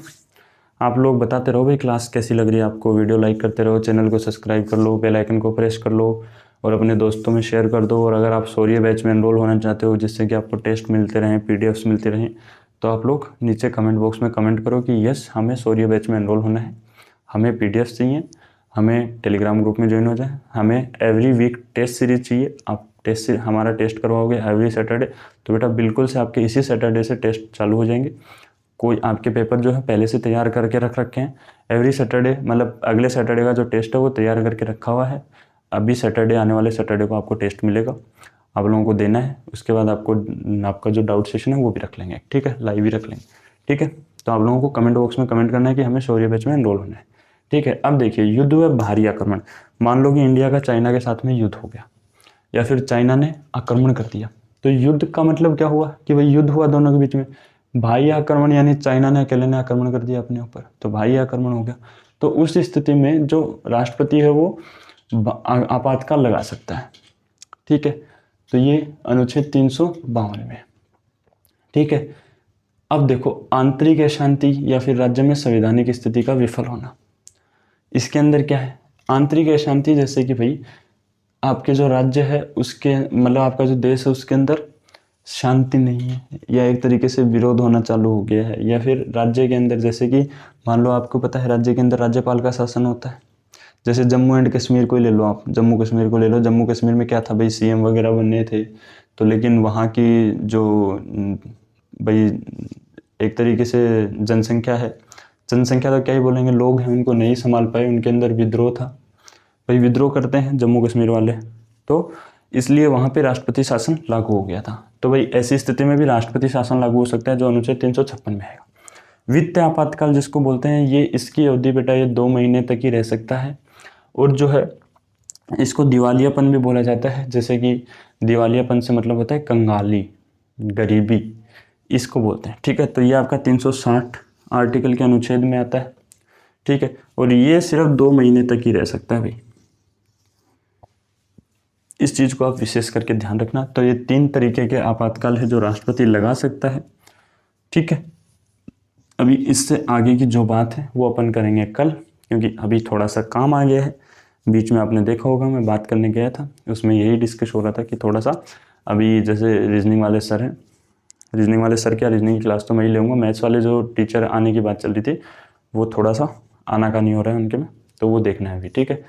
आप लोग बताते रहो भाई क्लास कैसी लग रही है आपको, वीडियो लाइक करते रहो, चैनल को सब्सक्राइब कर लो, बेल आइकन को प्रेस कर लो और अपने दोस्तों में शेयर कर दो। और अगर आप शौर्य बैच में एनरोल होना चाहते हो जिससे कि आपको टेस्ट मिलते रहें, पीडीएफ्स मिलते रहें, तो आप लोग नीचे कमेंट बॉक्स में कमेंट करो कि यस हमें शौर्य बैच में एनरोल होना है, हमें पीडीएफ्स चाहिए, हमें टेलीग्राम ग्रुप में ज्वाइन हो जाए, हमें एवरी वीक टेस्ट सीरीज चाहिए। आप हमारा टेस्ट करवाओगे एवरी सैटरडे, तो बेटा बिल्कुल से आपके इसी सैटरडे से टेस्ट चालू हो जाएंगे। कोई आपके पेपर जो है पहले से तैयार करके रख रखे हैं, एवरी सैटरडे मतलब अगले सैटरडे का जो टेस्ट है वो तैयार करके रखा हुआ है। अभी सैटरडे, आने वाले सैटरडे को आपको टेस्ट मिलेगा, आप लोगों को देना है। उसके बाद आपका जो डाउट सेशन है वो भी रख लेंगे, ठीक है, लाइव भी रख लेंगे, ठीक है। तो आप लोगों को कमेंट बॉक्स में कमेंट करना है कि हमें शौर्य बैच में एनरोल होना है, ठीक है। अब देखिए, युद्ध व बाहरी आक्रमण, मान लो कि इंडिया का चाइना के साथ में युद्ध हो गया या फिर चाइना ने आक्रमण कर दिया, तो युद्ध का मतलब क्या हुआ कि भाई युद्ध हुआ दोनों के बीच में। बाह्य आक्रमण यानी चाइना ने अकेले ने आक्रमण कर दिया अपने ऊपर, तो बाह्य आक्रमण हो गया। तो उस स्थिति में जो राष्ट्रपति है वो आपातकाल लगा सकता है, ठीक है। तो ये अनुच्छेद 352 में, ठीक है। अब देखो, आंतरिक अशांति या फिर राज्य में संवैधानिक स्थिति का विफल होना, इसके अंदर क्या है, आंतरिक अशांति जैसे कि भाई आपके जो राज्य है उसके मतलब आपका जो देश है उसके अंदर शांति नहीं है, या एक तरीके से विरोध होना चालू हो गया है, या फिर राज्य के अंदर जैसे कि मान लो आपको पता है राज्य के अंदर राज्यपाल का शासन होता है, जैसे जम्मू एंड कश्मीर को ही ले लो आप, जम्मू कश्मीर को ले लो। जम्मू कश्मीर में क्या था भाई, सीएम वगैरह बनने थे, तो लेकिन वहाँ की जो भाई एक तरीके से जनसंख्या तो क्या ही बोलेंगे, लोग हैं उनको नहीं संभाल पाए, उनके अंदर विद्रोह था। भाई विद्रोह करते हैं जम्मू कश्मीर वाले, तो इसलिए वहाँ पे राष्ट्रपति शासन लागू हो गया था। तो भाई ऐसी स्थिति में भी राष्ट्रपति शासन लागू हो सकता है जो अनुच्छेद 356 में है। वित्तीय आपातकाल जिसको बोलते हैं, ये इसकी अवधि बेटा ये 2 महीने तक ही रह सकता है। और जो है इसको दिवालियापन भी बोला जाता है, जैसे कि दिवालियापन से मतलब होता है कंगाली, गरीबी, इसको बोलते हैं। ठीक है, तो ये आपका 360 आर्टिकल के अनुच्छेद में आता है। ठीक है, और ये सिर्फ 2 महीने तक ही रह सकता है भाई, इस चीज़ को आप विशेष करके ध्यान रखना। तो ये 3 तरीके के आपातकाल है जो राष्ट्रपति लगा सकता है। ठीक है, अभी इससे आगे की जो बात है वो अपन करेंगे कल, क्योंकि अभी थोड़ा सा काम आ गया है। बीच में आपने देखा होगा मैं बात करने गया था, उसमें यही डिस्कस हो रहा था कि थोड़ा सा अभी जैसे रीजनिंग वाले सर हैं, रीजनिंग वाले सर क्या, रीजनिंग की क्लास तो मैं ही लूँगा, मैथ्स वाले जो टीचर आने की बात चल रही थी वो थोड़ा सा आना का नहीं हो रहा है उनके में, तो वो देखना है अभी। ठीक है,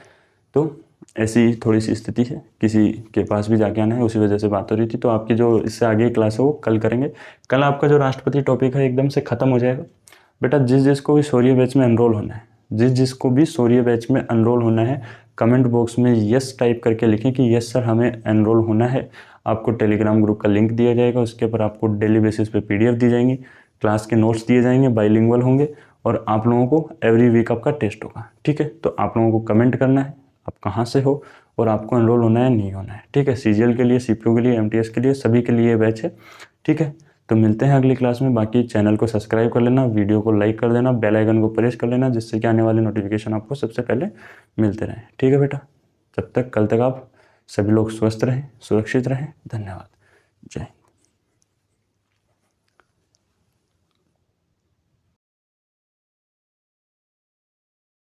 तो ऐसी थोड़ी सी स्थिति है, किसी के पास भी जाके आना है, उसी वजह से बात हो रही थी। तो आपकी जो इससे आगे क्लास है वो कल करेंगे। कल आपका जो राष्ट्रपति टॉपिक है एकदम से ख़त्म हो जाएगा। बेटा जिसको भी शौर्य बैच में एनरोल होना है, जिसको भी शौर्य बैच में एनरोल होना है, कमेंट बॉक्स में यस टाइप करके लिखें कि यस सर हमें एनरोल होना है। आपको टेलीग्राम ग्रुप का लिंक दिया जाएगा, उसके ऊपर आपको डेली बेसिस पे पीडीएफ दी जाएंगी, क्लास के नोट्स दिए जाएंगे, बाइलिंगुअल होंगे, और आप लोगों को एवरी वीक आपका टेस्ट होगा। ठीक है, तो आप लोगों को कमेंट करना है आप कहाँ से हो और आपको एनरोल होना है नहीं होना है। ठीक है, सीजीएल के लिए, सीपीयू के लिए, एमटीएस के लिए, सभी के लिए बैच है। ठीक है, तो मिलते हैं अगली क्लास में। बाकी चैनल को सब्सक्राइब कर लेना, वीडियो को लाइक कर देना, बेल आइकन को प्रेस कर लेना, जिससे कि आने वाले नोटिफिकेशन आपको सबसे पहले मिलते रहें। ठीक है बेटा, जब तक कल तक आप सभी लोग स्वस्थ रहें, सुरक्षित रहें। धन्यवाद। जय